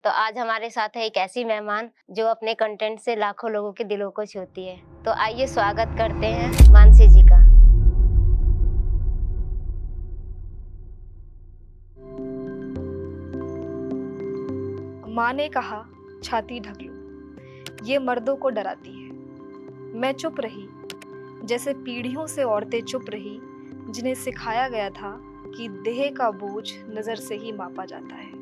तो आज हमारे साथ है एक ऐसी मेहमान जो अपने कंटेंट से लाखों लोगों के दिलों को छूती है। तो आइए स्वागत करते हैं मानसी जी का। माँ ने कहा, छाती ढक लो, ये मर्दों को डराती है। मैं चुप रही, जैसे पीढ़ियों से औरतें चुप रही, जिन्हें सिखाया गया था कि देह का बोझ नजर से ही मापा जाता है।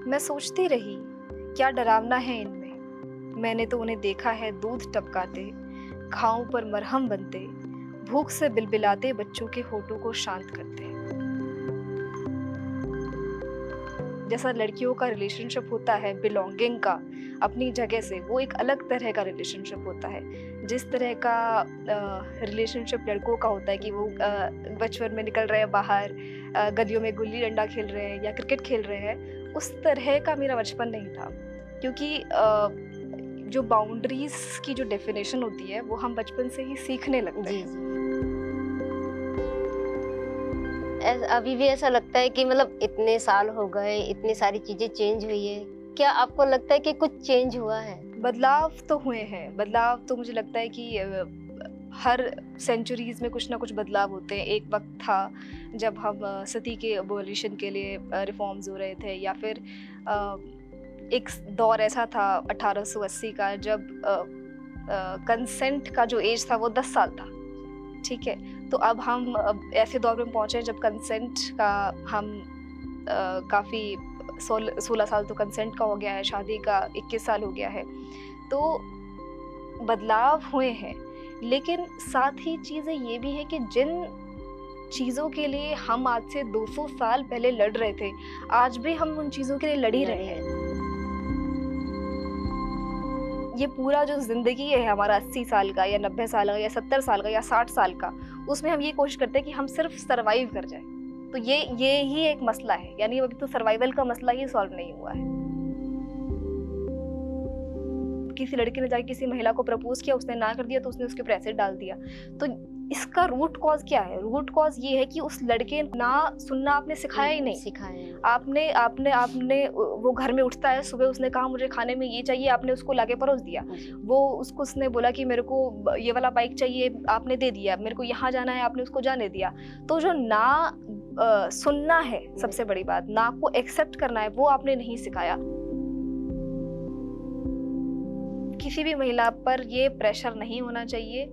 मैं सोचती रही, क्या डरावना है इनमें। मैंने तो उन्हें देखा है दूध टपकाते, घावों पर मरहम बनते, भूख से बिलबिलाते बच्चों के होठों को शांत करते। जैसा लड़कियों का रिलेशनशिप होता है बिलोंगिंग का, अपनी जगह से, वो एक अलग तरह का रिलेशनशिप होता है। जिस तरह का रिलेशनशिप लड़कों का होता है कि वो बचपन में निकल रहे हैं बाहर, गलियों में गुल्ली डंडा खेल रहे हैं या क्रिकेट खेल रहे हैं, उस तरह का मेरा बचपन नहीं था। क्योंकि जो बाउंड्रीज की जो डेफिनेशन होती है वो हम बचपन से ही सीखने लगते जी हैं। जी। अभी भी ऐसा लगता है कि मतलब इतने साल हो गए, इतनी सारी चीजें चेंज हुई है। क्या आपको लगता है कि कुछ चेंज हुआ है? बदलाव तो हुए हैं। बदलाव तो मुझे लगता है कि हर सेंचुरीज में कुछ ना कुछ बदलाव होते हैं। एक वक्त था जब हम सती के अबॉलिशन के लिए रिफॉर्म्स हो रहे थे, या फिर अ, एक दौर ऐसा था 1880 का जब कंसेंट का जो एज था वो 10 साल था। ठीक है, तो अब हम ऐसे दौर में पहुंचे हैं जब कंसेंट का हम काफ़ी 16 साल तो कंसेंट का हो गया है, शादी का 21 साल हो गया है। तो बदलाव हुए हैं, लेकिन साथ ही चीज़ें ये भी हैं कि जिन चीज़ों के लिए हम आज से 200 साल पहले लड़ रहे थे, आज भी हम उन चीज़ों के लिए लड़ ही रहे लड़े हैं। ये पूरा जो ज़िंदगी है हमारा 80 साल का या 90 साल का या 70 साल का या 60 साल का, उसमें हम ये कोशिश करते हैं कि हम सिर्फ़ सर्वाइव कर जाएँ। तो ये ही एक मसला है, यानी अभी तो सर्वाइवल का मसला ही सॉल्व नहीं हुआ है। किसी लड़के ने जाके किसी महिला को प्रपोज़ किया, उसने ना कर दिया तो उसने उसके ऊपर एसिड डाल दिया। तो इसका रूट कॉज़ क्या है? रूट कॉज़ ये है कि उस लड़के ना सुनना आपने सिखाया ही नहीं। सिखाया। आपने आपने आपने वो घर में उठता है, सुबह उसने कहा मुझे खाने में ये चाहिए, आपने उसको लाके परोस दिया। जी। वो उसको उसने बोला कि मेरे को ये वाला बाइक चाहिए, आपने दे दिया। मेरे को यहाँ जाना है, आपने उसको जाने दिया। तो जो ना सुनना है, सबसे बड़ी बात, ना को एक्सेप्ट करना है, वो आपने नहीं सिखाया। किसी भी महिला पर ये प्रेशर नहीं होना चाहिए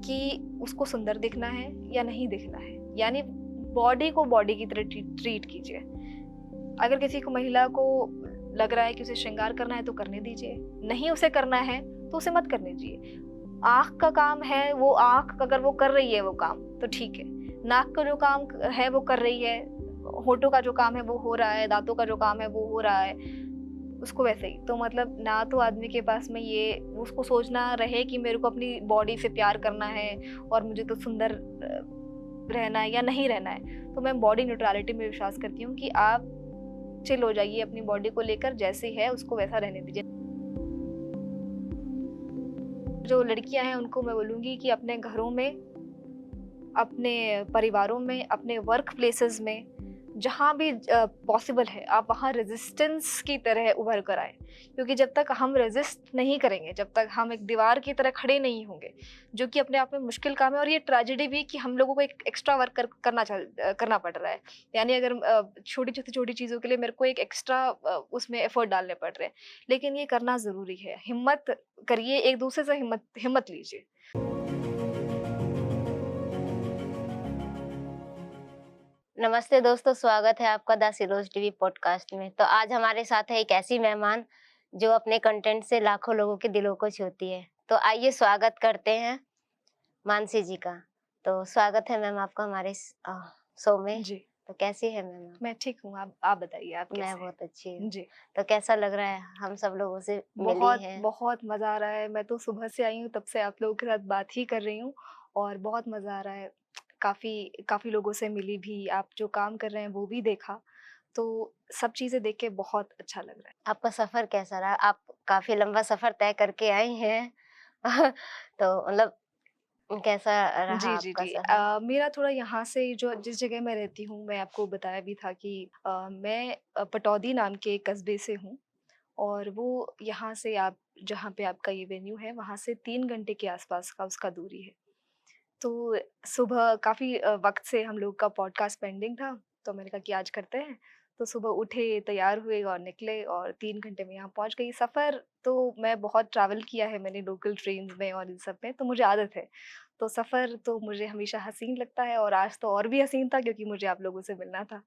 कि उसको सुंदर दिखना है या नहीं दिखना है। यानी बॉडी को बॉडी की तरह ट्रीट कीजिए। अगर किसी को महिला को लग रहा है कि उसे श्रृंगार करना है तो करने दीजिए, नहीं उसे करना है तो उसे मत करने दीजिए। आँख का काम है, वो आँख अगर वो कर रही है वो काम तो ठीक है। नाक का जो काम है वो कर रही है, होठों का जो काम है वो हो रहा है, दाँतों का जो काम है वो हो रहा है, उसको वैसे ही। तो मतलब ना तो आदमी के पास में ये उसको सोचना रहे कि मेरे को अपनी बॉडी से प्यार करना है और मुझे तो सुंदर रहना है या नहीं रहना है। तो मैं बॉडी न्यूट्रलिटी में विश्वास करती हूँ कि आप चिल हो जाइए अपनी बॉडी को लेकर, जैसे है उसको वैसा रहने दीजिए। जो लड़कियां हैं उनको मैं बोलूँगी कि अपने घरों में, अपने परिवारों में, अपने वर्क प्लेसेस में, जहाँ भी पॉसिबल है आप वहाँ रेजिस्टेंस की तरह उभर कर आए। क्योंकि जब तक हम रेजिस्ट नहीं करेंगे, जब तक हम एक दीवार की तरह खड़े नहीं होंगे, जो कि अपने आप में मुश्किल काम है। और ये ट्रेजेडी भी कि हम लोगों को एक एक्स्ट्रा वर्क करना पड़ रहा है। यानी अगर छोटी चीज़ों के लिए मेरे को एक एक्स्ट्रा उसमें एफर्ट डालने पड़ रहे हैं, लेकिन ये करना ज़रूरी है। हिम्मत करिए, एक दूसरे से हिम्मत हिम्मत लीजिए। नमस्ते दोस्तों, स्वागत है आपका द सिरोज टीवी पॉडकास्ट में। तो आज हमारे साथ है एक ऐसी मेहमान जो अपने कंटेंट से लाखों लोगों के दिलों को छूती है। तो आइए स्वागत करते हैं मानसी जी का। तो स्वागत है मैम आपका हमारे शो में। जी, तो कैसी है मैम आप? मैं ठीक हूँ। आप बताइए, आप मैं कैसे बहुत अच्छी हैं? हूँ। जी। तो कैसा लग रहा है? हम सब लोगों से मिली बहुत, हैं। बहुत मज़ा आ रहा है। मैं तो सुबह से आई हूँ, तब से आप लोगों के साथ बात ही कर रही हूँ और बहुत मज़ा आ रहा है। काफ़ी काफ़ी लोगों से मिली भी, आप जो काम कर रहे हैं वो भी देखा, तो सब चीज़ें देख के बहुत अच्छा लग रहा है। आपका सफ़र कैसा रहा? आप काफ़ी लंबा सफ़र तय करके आई हैं। तो मतलब कैसा रहा जी, जी, आपका जी। शहर? मेरा थोड़ा यहाँ से जो जिस जगह मैं रहती हूँ, मैं आपको बताया भी था कि मैं पटौदी नाम के एक कस्बे से हूँ और वो यहाँ से आप जहाँ पे आपका ये वेन्यू है, वहाँ से 3 घंटे के आसपास का उसका दूरी है। तो सुबह काफ़ी वक़्त से हम लोग का पॉडकास्ट पेंडिंग था, तो मैंने कहा कि आज करते हैं। तो सुबह उठे, तैयार हुए और निकले और 3 घंटे में यहाँ पहुँच गई। सफ़र तो मैं बहुत ट्रैवल किया है मैंने लोकल ट्रेन्स में और इन सब में, तो मुझे आदत है। तो सफ़र तो मुझे हमेशा हसीन लगता है और आज तो और भी हसीन था क्योंकि मुझे आप लोगों से मिलना था।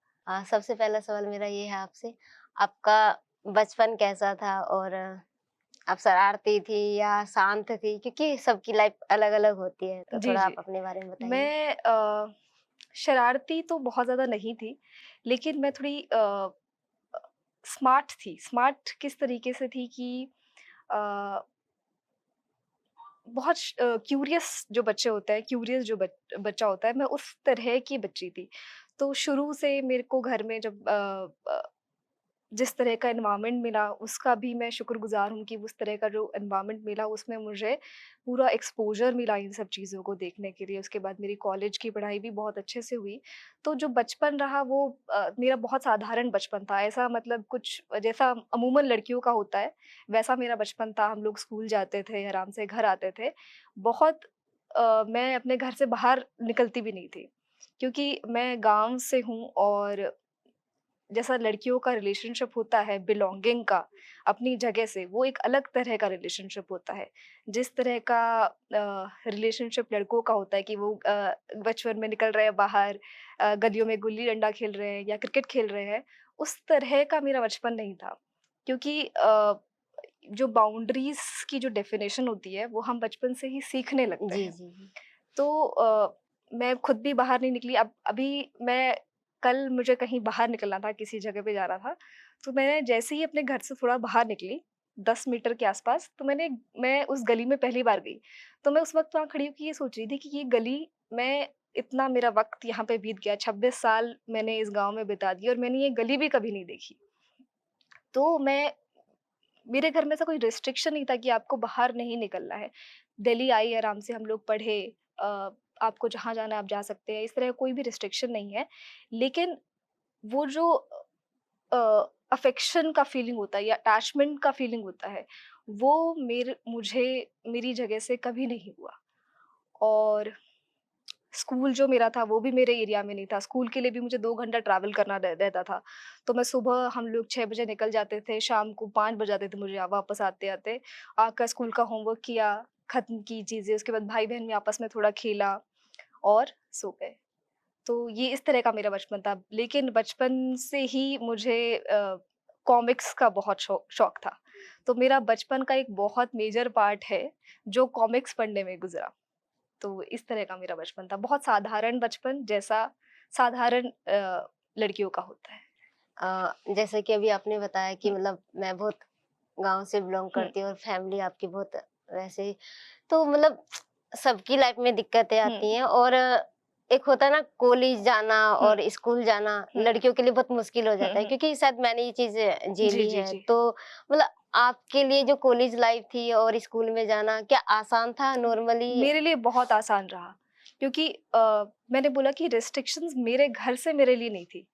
सबसे पहला सवाल मेरा ये है आपसे, आपका बचपन कैसा था और आप शरारती थी या शांत थी? क्योंकि सबकी लाइफ अलग-अलग होती है, तो जी, थोड़ा आप जी। अपने बारे में बताइए। मैं शरारती तो बहुत ज़्यादा नहीं थी, लेकिन मैं थोड़ी स्मार्ट थी। स्मार्ट किस तरीके से थी कि अ, बहुत क्यूरियस जो बच्चे होते हैं, क्यूरियस जो बच्चा होता है, मैं उस तरह की बच्ची थी। तो शुरू से मेरे को घर में जब जिस तरह का एनवायरनमेंट मिला, उसका भी मैं शुक्रगुज़ार हूँ कि उस तरह का जो एनवायरनमेंट मिला, उसमें मुझे पूरा एक्सपोज़र मिला इन सब चीज़ों को देखने के लिए। उसके बाद मेरी कॉलेज की पढ़ाई भी बहुत अच्छे से हुई। तो जो बचपन रहा वो मेरा बहुत साधारण बचपन था। ऐसा मतलब कुछ जैसा अमूमन लड़कियों का होता है, वैसा मेरा बचपन था। हम लोग स्कूल जाते थे, आराम से घर आते थे। बहुत मैं अपने घर से बाहर निकलती भी नहीं थी, क्योंकि मैं गाँव से हूँ और जैसा लड़कियों का रिलेशनशिप होता है बिलॉन्गिंग का अपनी जगह से, वो एक अलग तरह का रिलेशनशिप होता है। जिस तरह का रिलेशनशिप लड़कों का होता है कि वो बचपन में निकल रहे हैं बाहर, गलियों में गुल्ली-डंडा खेल रहे हैं या क्रिकेट खेल रहे हैं, उस तरह का मेरा बचपन नहीं था। क्योंकि जो बाउंड्रीज़ की जो डेफ़िनेशन होती है, वो हम बचपन से ही सीखने लगते जी, हैं। जी, जी। तो मैं खुद भी बाहर नहीं निकली। अब अभी मैं कल मुझे कहीं बाहर निकलना था, किसी जगह पे जाना था, तो मैंने जैसे ही अपने घर से थोड़ा बाहर निकली, 10 मीटर के आसपास, तो मैं उस गली में पहली बार गई। तो मैं उस वक़्त वहाँ खड़ी होके ये सोच रही थी कि ये गली मैं इतना मेरा वक़्त यहाँ पे बीत गया, 26 साल मैंने इस गाँव में बिता दिए और मैंने ये गली भी कभी नहीं देखी। तो मेरे घर में ऐसा कोई रिस्ट्रिक्शन नहीं था कि आपको बाहर नहीं निकलना है। दिल्ली आई, आराम से हम लोग पढ़े, अ, आपको जहाँ जाना है आप जा सकते हैं, इस तरह कोई भी रिस्ट्रिक्शन नहीं है। लेकिन वो जो अफ़ेक्शन का फीलिंग होता है या अटैचमेंट का फीलिंग होता है, वो मुझे मेरी जगह से कभी नहीं हुआ। और स्कूल जो मेरा था वो भी मेरे एरिया में नहीं था। स्कूल के लिए भी मुझे 2 घंटा ट्रैवल करना रहता था। तो मैं सुबह हम लोग 6 बजे निकल जाते थे, शाम को 5 बज जाते थे मुझे वापस आते-आते। आकर स्कूल का होमवर्क किया, खत्म की चीज़ें, उसके बाद भाई-बहन में आपस में थोड़ा खेला और सो गए। तो ये इस तरह का मेरा बचपन था। लेकिन बचपन से ही मुझे कॉमिक्स का बहुत शौक था। तो मेरा बचपन का एक बहुत मेजर पार्ट है, जो कॉमिक्स पढ़ने में गुज़रा। तो इस तरह का मेरा बचपन था। बहुत साधारण बचपन जैसा साधारण लड़कियों का होता है। जैसे कि अभी आपने बताया कि हुँ, मतलब मैं बहुत गाँव से बिलॉन्ग हुँ, करती हूँ और फैमिली आपकी बहुत वैसे ही तो मतलब सबकी लाइफ में दिक्कतें हुँ, आती हैं और एक होता है ना कॉलेज जाना हुँ, और स्कूल जाना हुँ, लड़कियों के लिए बहुत मुश्किल हो हुँ, जाता है हुँ। क्योंकि शायद मैंने ये चीज़ जी, झेली जी, है। जी। तो मतलब आपके लिए जो कॉलेज लाइफ थी और स्कूल में जाना क्या आसान था नॉर्मली? मेरे लिए बहुत आसान रहा क्योंकि मैंने बोला कि रिस्ट्रिक्शंस मेरे घर से मेरे लिए नहीं थी।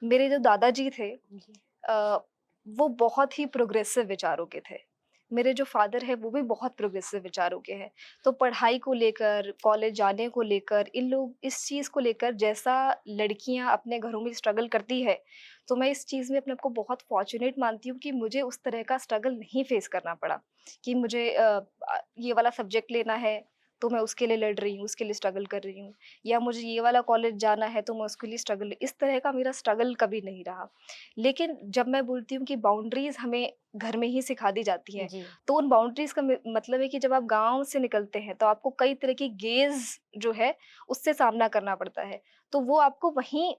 मेरे जो दादाजी थे जी। अ, वो बहुत ही प्रोग्रेसिव विचारों के थे। मेरे जो फ़ादर हैं वो भी बहुत प्रोग्रेसिव विचारों के हैं। तो पढ़ाई को लेकर, कॉलेज जाने को लेकर, इन लोग इस चीज़ को लेकर जैसा लड़कियाँ अपने घरों में स्ट्रगल करती है, तो मैं इस चीज़ में अपने आप को बहुत फॉर्च्यूनेट मानती हूँ कि मुझे उस तरह का स्ट्रगल नहीं फेस करना पड़ा। कि मुझे ये वाला सब्जेक्ट लेना है, तो मैं उसके लिए लड़ रही हूँ, उसके लिए स्ट्रगल कर रही हूँ। या मुझे ये वाला कॉलेज जाना है, तो मैं उसके लिए स्ट्रगल इस तरह का मेरा स्ट्रगल कभी नहीं रहा। लेकिन जब मैं बोलती हूँ कि बाउंड्रीज़ हमें घर में ही सिखा दी जाती हैं, जी। तो उन बाउंड्रीज़ का मतलब है कि जब आप गाँव से निकलते हैं, तो आपको कई तरह की गेज़ जो है, उससे सामना करना पड़ता है। तो वो आपको वहीं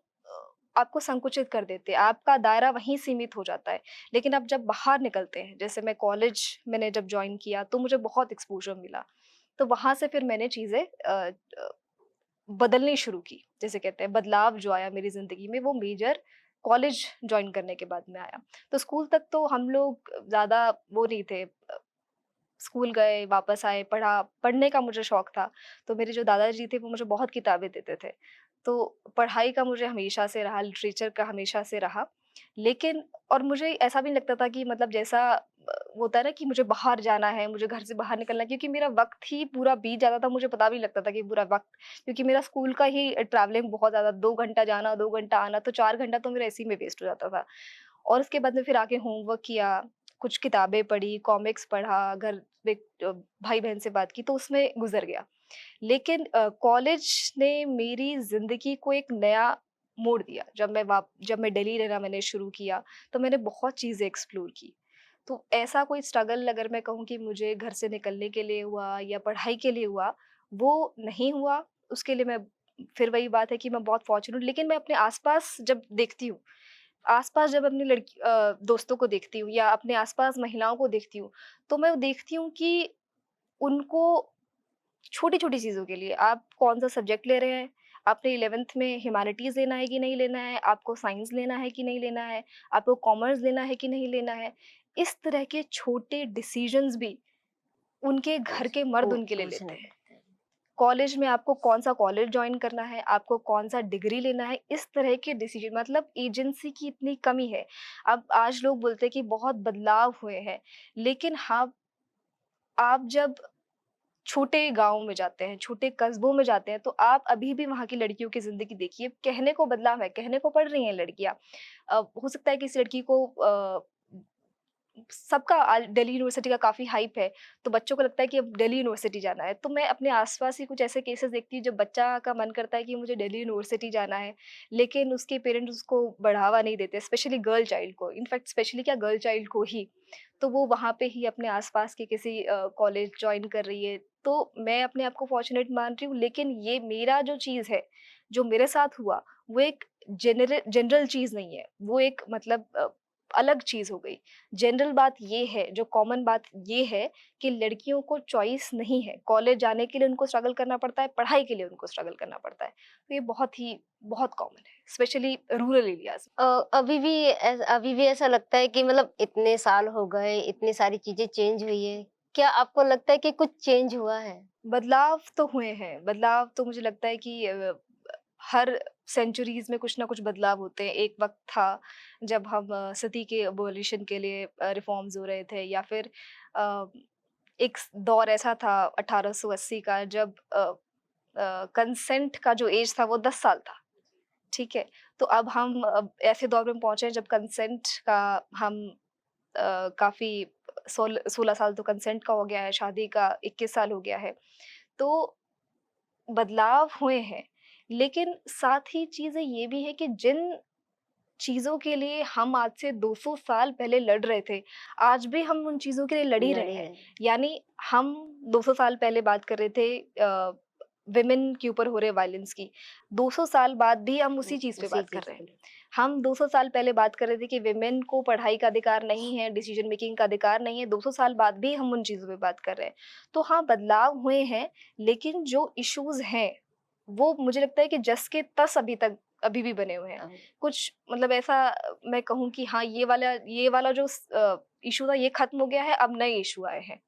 आपको संकुचित कर देते हैं, आपका दायरा वहीं सीमित हो जाता है। लेकिन आप जब बाहर निकलते हैं, जैसे मैंने जब जॉइन किया, तो मुझे बहुत एक्सपोज़र मिला। तो वहाँ से फिर मैंने चीज़ें बदलनी शुरू की। जैसे कहते हैं बदलाव जो आया मेरी ज़िंदगी में वो मेजर कॉलेज जॉइन करने के बाद में आया। तो स्कूल तक तो हम लोग ज़्यादा वो नहीं थे, स्कूल गए, वापस आए, पढ़ा, पढ़ने का मुझे शौक था, तो मेरे जो दादाजी थे वो मुझे बहुत किताबें देते थे। तो पढ़ाई का मुझे हमेशा से रहा, लिटरेचर का हमेशा से रहा। लेकिन और मुझे ऐसा भी नहीं लगता था कि मतलब जैसा होता है ना कि मुझे बाहर जाना है, मुझे घर से बाहर निकलना है, क्योंकि मेरा वक़्त ही पूरा बीत जाता था, मुझे पता भी नहीं लगता था कि पूरा वक़्त, क्योंकि मेरा स्कूल का ही ट्रैवलिंग बहुत ज़्यादा, 2 घंटा जाना, 2 घंटा आना, तो 4 घंटा तो मेरा इसी में वेस्ट हो जाता था। और उसके बाद में फिर आके होमवर्क किया, कुछ किताबें पढ़ी, कॉमिक्स पढ़ा, घर में भाई-बहन से बात की, तो उसमें गुज़र गया। लेकिन कॉलेज ने मेरी ज़िंदगी को एक नया मोड़ दिया। जब मैं दिल्ली रहना मैंने शुरू किया, तो मैंने बहुत चीज़ें एक्सप्लोर की। तो ऐसा कोई स्ट्रगल अगर मैं कहूँ कि मुझे घर से निकलने के लिए हुआ या पढ़ाई के लिए हुआ, वो नहीं हुआ। उसके लिए मैं फिर वही बात है कि मैं बहुत फॉर्च्यूनेट, लेकिन मैं अपने आस-पास जब देखती हूँ, आस-पास जब अपनी दोस्तों को देखती हूँ या अपने आस-पास महिलाओं को देखती हूँ, तो मैं देखती हूँ कि उनको छोटी-छोटी चीज़ों के लिए आप कौन-सा सब्जेक्ट ले रहे हैं, आपने 11th में ह्यूमैनिटीज़ लेना है कि नहीं लेना है, आपको साइंस लेना है कि नहीं लेना है, आपको कॉमर्स लेना है कि नहीं लेना है। इस तरह के छोटे डिसीज़न्स भी उनके घर के मर्द उनके लिए पूछना लेते हैं। पड़ता है। कॉलेज में आपको कौन-सा कॉलेज जॉइन करना है, आपको कौन-सा डिग्री लेना है, इस तरह के डिसीज़न, मतलब एजेंसी की इतनी कमी है। अब आज लोग बोलते हैं कि बहुत बदलाव हुए हैं, लेकिन हाँ, आप जब छोटे गाँव में जाते हैं, छोटे कस्बों में जाते हैं, तो आप अभी भी वहाँ की लड़कियों की ज़िंदगी देखिए, कहने को बदलाव है, कहने को पढ़ रही हैं लड़कियाँ। हो सकता है कि इस लड़की को सबका आज दिल्ली यूनिवर्सिटी का काफ़ी हाइप है, तो बच्चों को लगता है कि अब दिल्ली यूनिवर्सिटी जाना है। तो मैं अपने आस-पास ही कुछ ऐसे केसेज़ देखती हूँ, जब बच्चा का मन करता है कि मुझे दिल्ली यूनिवर्सिटी जाना है, लेकिन उसके पेरेंट्स उसको बढ़ावा नहीं देते, स्पेशली गर्ल चाइल्ड को, इनफैक्ट स्पेशली क्या, गर्ल चाइल्ड को ही। तो वो वहाँ पे ही अपने आस-पास के किसी कॉलेज जॉइन कर रही है। तो मैं अपने आप को फॉर्च्यूनेट मान रही हूँ, लेकिन ये मेरा जो चीज़ है, जो मेरे साथ हुआ, वो एक जनरल चीज़ नहीं है, वो एक मतलब अलग चीज़ हो गई। जनरल बात ये है, जो कॉमन बात ये है कि लड़कियों को चॉइस नहीं है। कॉलेज जाने के लिए उनको स्ट्रगल करना पड़ता है, पढ़ाई के लिए उनको स्ट्रगल करना पड़ता है। तो ये बहुत कॉमन है, स्पेशली रूरल एरियाज़ में। अभी भी ऐसा लगता है कि मतलब इतने साल हो गए, इतनी सारी चीज़ें चेंज हुई है। क्या आपको लगता है कि कुछ चेंज हुआ है? बदलाव तो हुए हैं, बदलाव तो मुझे लगता है कि हर सेंचुरीज़ में कुछ ना कुछ बदलाव होते हैं। एक वक़्त था जब हम सती के एबॉलिशन के लिए रिफॉर्म्स हो रहे थे, या फिर अ, एक दौर ऐसा था 1880 का, जब कंसेंट का जो एज था वो 10 साल था, ठीक है? तो अब ऐसे दौर में पहुँचे हैं जब कंसेंट का हम काफ़ी 16 साल तो कंसेंट का हो गया है, शादी का 21 साल हो गया है। तो बदलाव हुए हैं, लेकिन साथ ही चीज़ें ये भी है कि जिन चीज़ों के लिए हम आज से 200 साल पहले लड़ रहे थे, आज भी हम उन चीज़ों के लिए लड़ ही रहे लड़े हैं। रहे। यानी हम 200 साल पहले बात कर रहे थे वुमेन के ऊपर हो रहे वायलेंस की, 200 साल बाद भी हम उसी चीज़ पे उसी बात कर चीज़ रहे हैं। को ले। हम 200 साल पहले बात कर रहे थे कि वुमेन को पढ़ाई का अधिकार नहीं है, डिसीजन मेकिंग का अधिकार नहीं है, 200 साल बाद भी हम उन चीज़ों पे बात कर रहे हैं। तो हाँ, बदलाव हुए हैं, लेकिन जो इश्यूज़ हैं, वो मुझे लगता है कि जस के तस अभी भी बने हुए हैं। अब कुछ मतलब ऐसा मैं कहूँ कि हाँ, ये वाला जो इश्यू था ये खत्म हो गया है, अब नए इश्यू आए हैं।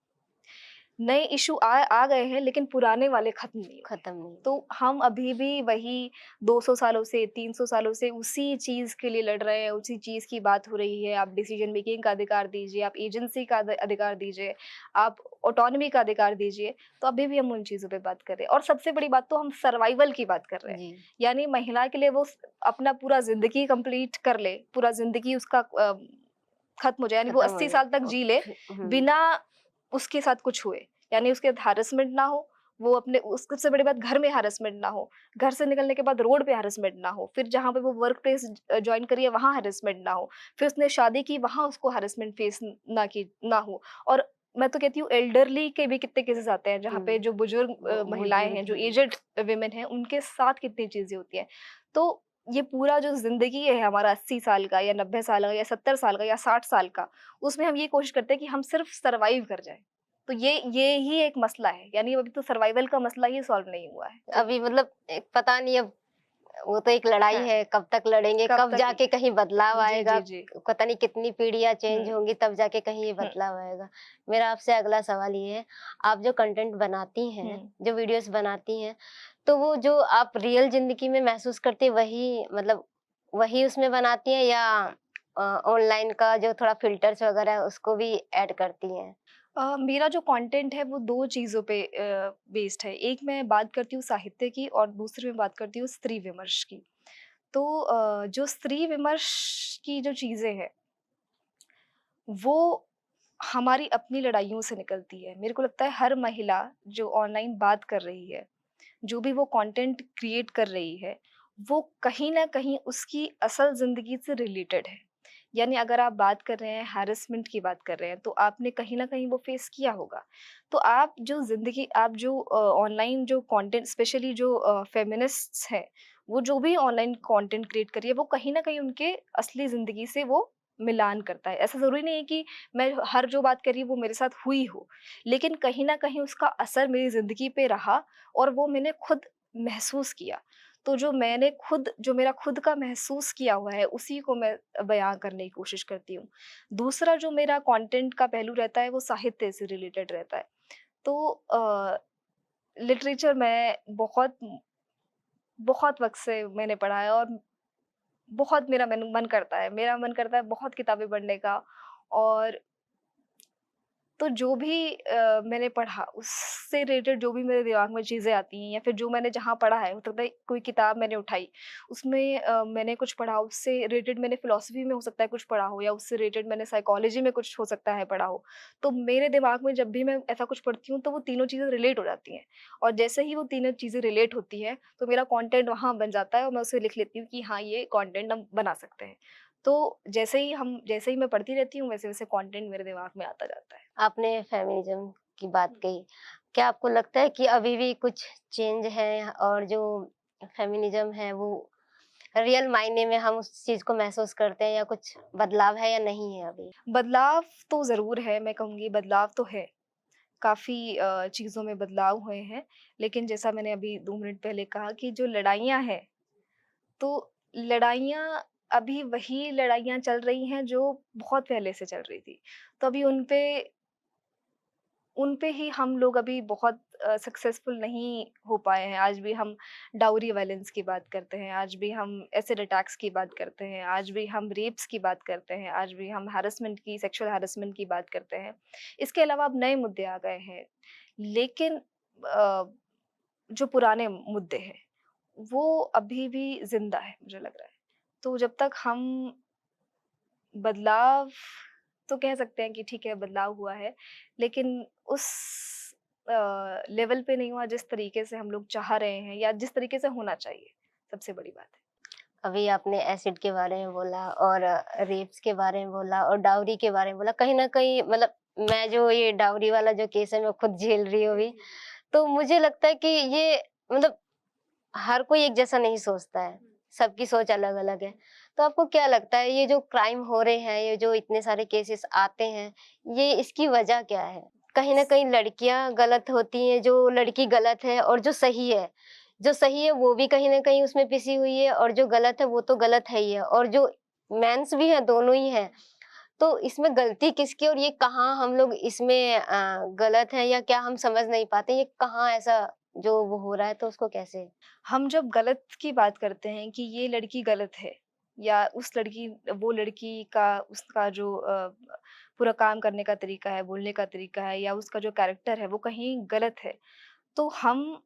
नए इश्यू आ गए हैं, लेकिन पुराने वाले खत्म नहीं हुए। खत्म नहीं। तो हम अभी भी वही 200 सालों से, 300 सालों से उसी चीज़ के लिए लड़ रहे हैं, उसी चीज़ की बात हो रही है। आप डिसीजन मेकिंग का अधिकार दीजिए, आप एजेंसी का अधिकार दीजिए, आप ऑटोनॉमी का अधिकार दीजिए, तो अभी भी हम उन चीज़ों पे बात कर रहे हैं। और सबसे बड़ी बात तो हम सर्वाइवल की बात कर रहे हैं। जी, यानी महिला के लिए वो अपना पूरा ज़िंदगी कंप्लीट कर ले, पूरा ज़िंदगी उसका खत्म हो जाए, यानी वो खत्म हो 80 जाए। साल तक जी ले, हुँ, बिना उसके साथ कुछ हुए। यानी उसके साथ हैरेसमेंट ना हो, वो अपने उस सबसे बड़ी बात, घर में हैरेसमेंट ना हो, घर से निकलने के बाद रोड पे हैरेसमेंट ना हो, फिर जहाँ पे वो वर्क प्लेस जॉइन करी है वहाँ हैरेसमेंट ना हो, फिर उसने शादी की वहाँ उसको हैरेसमेंट फेस ना हो। और मैं तो कहती हूँ एल्डरली के भी कितने केसेस आते हैं, जहाँ पे हुँ। जो बुजुर्ग वो महिलाएँ बुजुर्ग हैं, जो हैं। एजेड वुमेन हैं, उनके साथ कितनी चीज़ें होती हैं। तो ये पूरा जो ज़िंदगी है हमारा 80 साल का या 90 साल का या 70 साल का या 60 साल का, उसमें हम ये कोशिश करते हैं कि हम सिर्फ़ सर्वाइव कर जाएँ। तो ये ही एक मसला है, यानी अभी तो सर्वाइवल का मसला ही सॉल्व नहीं हुआ है। तो अभी मतलब पता नहीं अब वो तो एक लड़ाई है, है, कब तक लड़ेंगे, कब कब तक। जाके कहीं बदलाव जी, आएगा, जी, जी। पता नहीं कितनी पीढ़ियाँ चेंज हुँ, होंगी तब जाके कहीं ये हुँ, बदलाव आएगा। मेरा आपसे अगला सवाल ये है, आप जो कंटेंट बनाती हैं, हुँ। जो वीडियोज़ बनाती हैं, तो वो जो आप रियल ज़िंदगी में महसूस करती हैं वही मतलब वही उसमें बनाती हैं या ऑनलाइन का जो थोड़ा फ़िल्टर्स वगैरह है उसको भी ऐड करती हैं? मेरा जो कंटेंट है वो 2 चीज़ों पे बेस्ड है। एक मैं बात करती हूँ साहित्य की और दूसरी मैं बात करती हूँ स्त्री विमर्श की। तो जो स्त्री विमर्श की जो चीज़ें हैं, वो हमारी अपनी लड़ाइयों से निकलती है। मेरे को लगता है हर महिला जो ऑनलाइन बात कर रही है, जो भी वो कंटेंट क्रिएट कर रही है, वो कहीं न कहीं उसकी असल ज़िंदगी से रिलेटेड है। यानी अगर आप बात कर रहे हैं हैरेसमेंट की बात कर रहे हैं, तो आपने कहीं न कहीं वो फेस किया होगा। तो आप जो ऑनलाइन जो कंटेंट स्पेशली जो फेमिनिस्ट्स हैं, वो जो भी ऑनलाइन कंटेंट क्रिएट कर रही है, वो कहीं न कहीं उनके असली ज़िंदगी से वो मिलान करता है। ऐसा ज़रूरी नहीं है कि मैं हर जो बात कर रही हूँ, वो मेरे साथ हुई हो, लेकिन कहीं न कहीं उसका असर मेरी ज़िंदगी पे रहा और वो मैंने खुद महसूस किया। तो जो मेरा खुद का महसूस किया हुआ है, उसी को मैं बयाँ करने की कोशिश करती हूँ। दूसरा जो मेरा कंटेंट का पहलू रहता है, वो साहित्य से रिलेटेड रहता है। तो लिटरेचर मैं बहुत वक़्त से मैंने पढ़ा है और बहुत मेरा मन करता है बहुत किताबें पढ़ने का और तो जो भी मैंने पढ़ा उससे रिलेटेड जो भी मेरे दिमाग में चीज़ें आती हैं या फिर जो मैंने जहाँ पढ़ा है हो सकता है कोई किताब मैंने उठाई उसमें मैंने कुछ पढ़ा उससे रिलेटेड मैंने फिलॉसफी में हो सकता है कुछ पढ़ा हो या उससे रिलेटेड मैंने साइकोलॉजी में कुछ हो सकता है पढ़ा हो। तो मेरे दिमाग में जब भी मैं ऐसा कुछ पढ़ती हूँ तो वो तीनों चीज़ें रिलेट हो जाती हैं और जैसे ही वो तीनों चीज़ें रिलेट होती हैं तो मेरा कंटेंट वहाँ बन जाता है और मैं उसे लिख लेती हूँ कि हाँ, ये कंटेंट हम बना सकते हैं। तो जैसे ही मैं पढ़ती रहती हूँ वैसे-वैसे कंटेंट मेरे दिमाग में आता जाता है। आपने फेमिनिज़्म की बात कही। क्या आपको लगता है कि अभी भी कुछ चेंज है और जो फेमिनिज़्म है वो रियल मायने में हम उस चीज़ को महसूस करते हैं या कुछ बदलाव है या नहीं है अभी? बदलाव तो ज़रूर है, मैं कहूँगी बदलाव तो है। काफ़ी चीज़ों में बदलाव हुए हैं, लेकिन जैसा मैंने अभी 2 मिनट पहले कहा कि जो लड़ाइयाँ हैं, तो लड़ाइयाँ अभी वही लड़ाइयाँ चल रही हैं जो बहुत पहले से चल रही थी। तो अभी उन पे ही हम लोग अभी बहुत सक्सेसफुल नहीं हो पाए हैं। आज भी हम डाउरी वायलेंस की बात करते हैं, आज भी हम एसिड अटैक्स की बात करते हैं, आज भी हम रेप्स की बात करते हैं, आज भी हम सेक्सुअल हैरेसमेंट की बात करते हैं। इसके अलावा अब नए मुद्दे आ गए हैं। लेकिन जो पुराने मुद्दे हैं, वो अभी भी ज़िंदा है, मुझे लग रहा है। तो जब तक हम बदलाव तो कह सकते हैं कि ठीक है बदलाव हुआ है, लेकिन उस लेवल पे नहीं हुआ जिस तरीके से हम लोग चाह रहे हैं या जिस तरीके से होना चाहिए, सबसे बड़ी बात है। अभी आपने एसिड के बारे में बोला और रेप्स के बारे में बोला और डाउरी के बारे में बोला। कहीं न कहीं मतलब मैं जो ये डाउरी वाला जो केस है मैं खुद झेल रही हूँ अभी। तो मुझे लगता है कि ये मतलब हर कोई एक जैसा नहीं सोचता है, सबकी सोच अलग-अलग है। तो आपको क्या लगता है ये जो क्राइम हो रहे हैं, ये जो इतने सारे केसेस आते हैं, ये इसकी वजह क्या है? कहीं न कहीं लड़कियाँ गलत होती हैं, जो लड़की गलत है और जो सही है वो भी कहीं न कहीं उसमें पिसी हुई है और जो गलत है वो तो गलत है ही है और जो मेंस भी हैं, दोनों ही हैं। तो इसमें गलती किसकी और ये कहाँ हम लोग इसमें गलत है या क्या हम समझ नहीं पाते? ये कहाँ ऐसा जो वो हो रहा है तो उसको कैसे हम जब गलत की बात करते हैं कि ये लड़की गलत है या वो लड़की का उसका जो पूरा काम करने का तरीका है, बोलने का तरीका है या उसका जो कैरेक्टर है वो कहीं गलत है, तो हम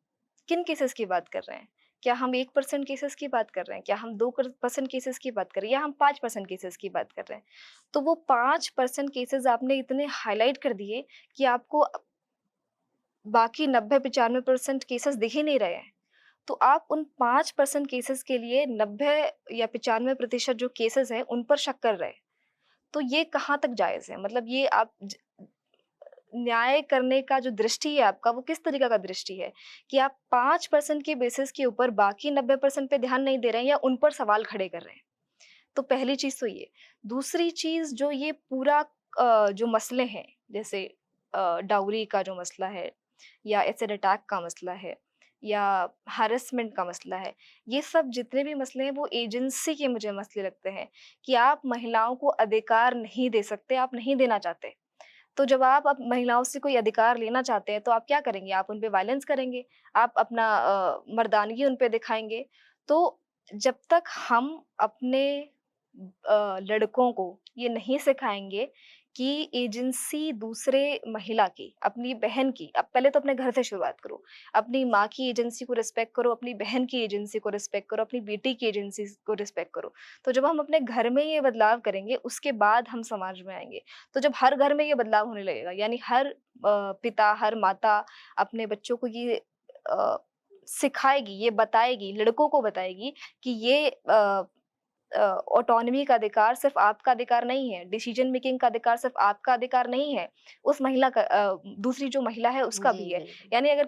किन केसेस की बात कर रहे हैं? क्या हम 1% केसेस की बात कर रहे हैं? क्या हम 2% केसेस की बात कर रहे हैं या हम 5% केसेस की बात कर रहे हैं? तो वो 5% केसेस आपने इतने हाइलाइट कर दिए कि आपको बाकी 90-95% केसेस दिख ही नहीं रहे हैं। तो आप उन 5% केसेस के लिए 90 या 95% जो केसेस हैं, उन पर शक कर रहे हैं। तो ये कहाँ तक जायज़ है? मतलब ये आप ज न्याय करने का जो दृष्टि है आपका, वो किस तरीक़ा का दृष्टि है? कि आप 5% के बेसिस के ऊपर बाकी 90% पे ध्यान नहीं दे रहे हैं या उन पर सवाल खड़े कर रहे हैं। तो पहली चीज़ तो ये। दूसरी चीज़ जो ये पूरा जो मसले हैं, जैसे डाउरी का जो मसला है या एसिड अटैक का मसला है या हैरेसमेंट का मसला है, ये सब जितने भी मसले हैं वो एजेंसी के मुझे मसले लगते हैं कि आप महिलाओं को अधिकार नहीं दे सकते, आप नहीं देना चाहते। तो जब आप अब महिलाओं से कोई अधिकार लेना चाहते हैं तो आप क्या करेंगे? आप उन पे वायलेंस करेंगे, आप अपना मर्दानगी उन पे दिखाएँगे। तो जब तक हम अपने लड़कों को ये नहीं सिखाएँगे कि एजेंसी दूसरे महिला की, अपनी बहन की, अब पहले तो अपने घर से शुरुआत करो। अपनी माँ की एजेंसी को रिस्पेक्ट करो, अपनी बहन की एजेंसी को रिस्पेक्ट करो, अपनी बेटी की एजेंसी को रिस्पेक्ट करो। तो जब हम अपने घर में ये बदलाव करेंगे, उसके बाद हम समाज में आएँगे। तो जब हर घर में ये बदलाव होने लगेगा, यानी हर पिता, हर माता अपने बच्चों को ये सिखाएगी, ये बताएगी, लड़कों को बताएगी कि ये ऑटोनॉमी का अधिकार सिर्फ़ आपका अधिकार नहीं है, डिसीज़न मेकिंग का अधिकार सिर्फ़ आपका अधिकार नहीं है, उस महिला का दूसरी जो महिला है उसका जी, भी है। बिल्कुल। यानी अगर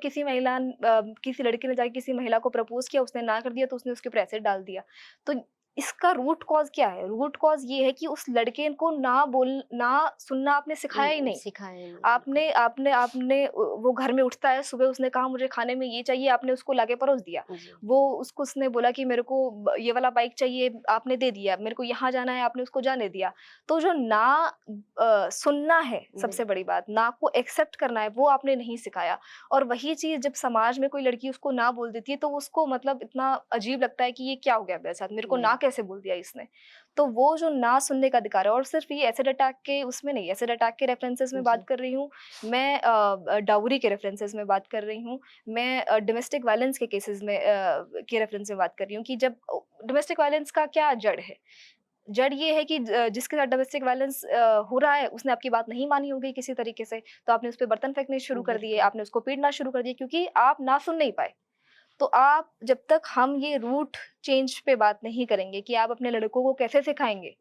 किसी लड़के ने जाके किसी महिला को प्रपोज़ किया, उसने ना कर दिया तो उसने उसके ऊपर एसिड डाल दिया। तो इसका रूट कॉज़ क्या है? रूट कॉज़ ये है कि उस लड़के को ना सुनना आपने सिखाया ही नहीं। सिखाया नहीं, बिल्कुल। आपने आपने आपने वो घर में उठता है, सुबह उसने कहा मुझे खाने में ये चाहिए, आपने उसको लाके परोस दिया। जी, वो उसको उसने बोला कि मेरे को ये वाला बाइक चाहिए, आपने दे दिया। मेरे को यहाँ जाना है, आपने उसको जाने दिया। तो जो ना सुनना है बिल सबसे बड़ी बात, ना को एक्सेप्ट करना है, वो आपने नहीं सिखाया। और वही चीज़ जब समाज में कोई लड़की उसको ना बोल देती है, तो उसको मतलब इतना अजीब लगता है कि ये क्या हो गया मेरे साथ? मेरे को ना बिल कैसे बोल दिया इसने? तो वो जो ना सुनने का अधिकार है, और सिर्फ़ ये एसिड अटैक के उसमें नहीं, एसिड अटैक के रेफरेंसेस में बात जी, कर रही हूँ, मैं डाउरी के रेफरेंसेस में बात कर रही हूँ, मैं डोमेस्टिक वायलेंस के केसेज़ में के रेफरेंस में बात कर रही हूँ कि जब डोमेस्टिक वायलेंस का क्या जड़ है? जड़ ये है कि जिसके साथ डोमेस्टिक वायलेंस हो रहा है, उसने आपकी बात नहीं मानी होगी किसी तरीके से, तो आपने उस पे बर्तन फेंकने शुरू कर दिए, बिल्कुल। आपने उसको पीटना शुरू कर दिया क्योंकि आप ना सुन नहीं पाए। तो आप जब तक हम ये रूट चेंज पे बात नहीं करेंगे कि आप अपने लड़कों को कैसे सिखाएँगे,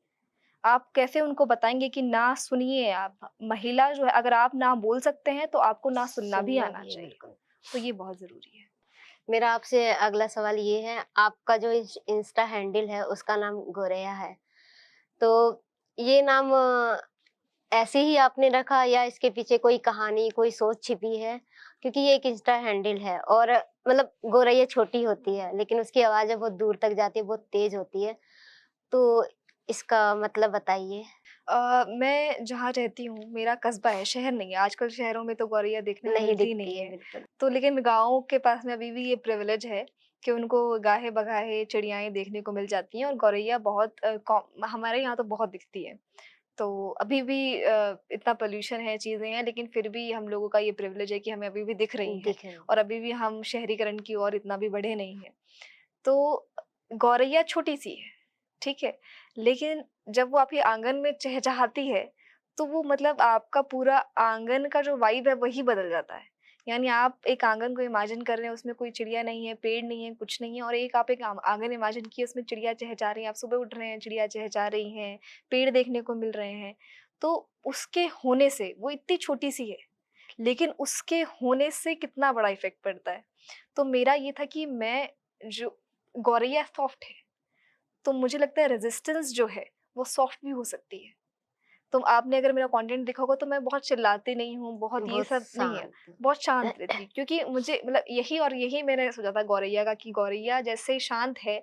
आप कैसे उनको बताएँगे कि ना सुनिए आप, महिला जो है अगर आप ना बोल सकते हैं, तो आपको ना सुनना भी सुनना आना भी है, चाहिए। बिल्कुल। तो ये बहुत ज़रूरी है। मेरा आपसे अगला सवाल ये है, आपका जो इंस्टा हैंडल है उसका नाम गोरेया है। तो ये नाम ऐसे ही आपने रखा या इसके पीछे कोई कहानी, कोई सोच छिपी है? क्योंकि ये एक इंस्टा हैंडल है और मतलब गोरैया छोटी होती है, लेकिन उसकी आवाज़ है बहुत दूर तक जाती है, बहुत तेज़ होती है। तो इसका मतलब बताइए? मैं जहाँ रहती हूँ, मेरा कस्बा है, शहर नहीं है। आजकल शहरों में तो गौरैया देखने को नहीं मिलती ही दिखती नहीं है, है। बिल्कुल। तो लेकिन गाँव के पास में अभी भी ये प्रिविलेज है कि उनको गाहे-बगाहे चिड़ियाएँ देखने को मिल जाती हैं और गौरैया बहुत हमारे यहाँ तो बहुत दिखती है। तो अभी भी इतना पॉल्यूशन है, चीज़ें हैं, लेकिन फिर भी हम लोगों का ये प्रिविलेज है कि हमें अभी भी दिख रही हैं दिख रही और अभी भी हम शहरीकरण की ओर इतना भी बढ़े नहीं हैं। तो गौरैया छोटी-सी है, ठीक है? लेकिन जब वो आपके आँगन में चहचहाती है, तो वो मतलब आपका पूरा आँगन का जो वाइब है वही बदल जाता है। यानी आप एक आँगन को इमेजिन कर रहे हैं, उसमें कोई चिड़िया नहीं है, पेड़ नहीं है, कुछ नहीं है और एक आप एक आँगन इमेजिन किए उसमें चिड़िया चहचहा रही हैं, आप सुबह उठ रहे हैं, चिड़िया चहचहा रही हैं, पेड़ देखने को मिल रहे हैं। तो उसके होने से वो इतनी छोटी-सी है, लेकिन उसके होने से कितना बड़ा इफ़ेक्ट पड़ता है। तो मेरा ये था कि मैं जो गौरैया सॉफ्ट है, तो मुझे लगता है रेज़िस्टेंस जो है, वो सॉफ्ट भी हो सकती है। तो आपने अगर मेरा कंटेंट देखा होगा तो मैं बहुत चिल्लाती नहीं हूँ, बहुत ये बहुत सब नहीं है, शांत। बहुत शांत रहती हूँ क्योंकि मुझे मतलब यही मैंने सोचा था गौरैया का कि गौरैया जैसे शांत है,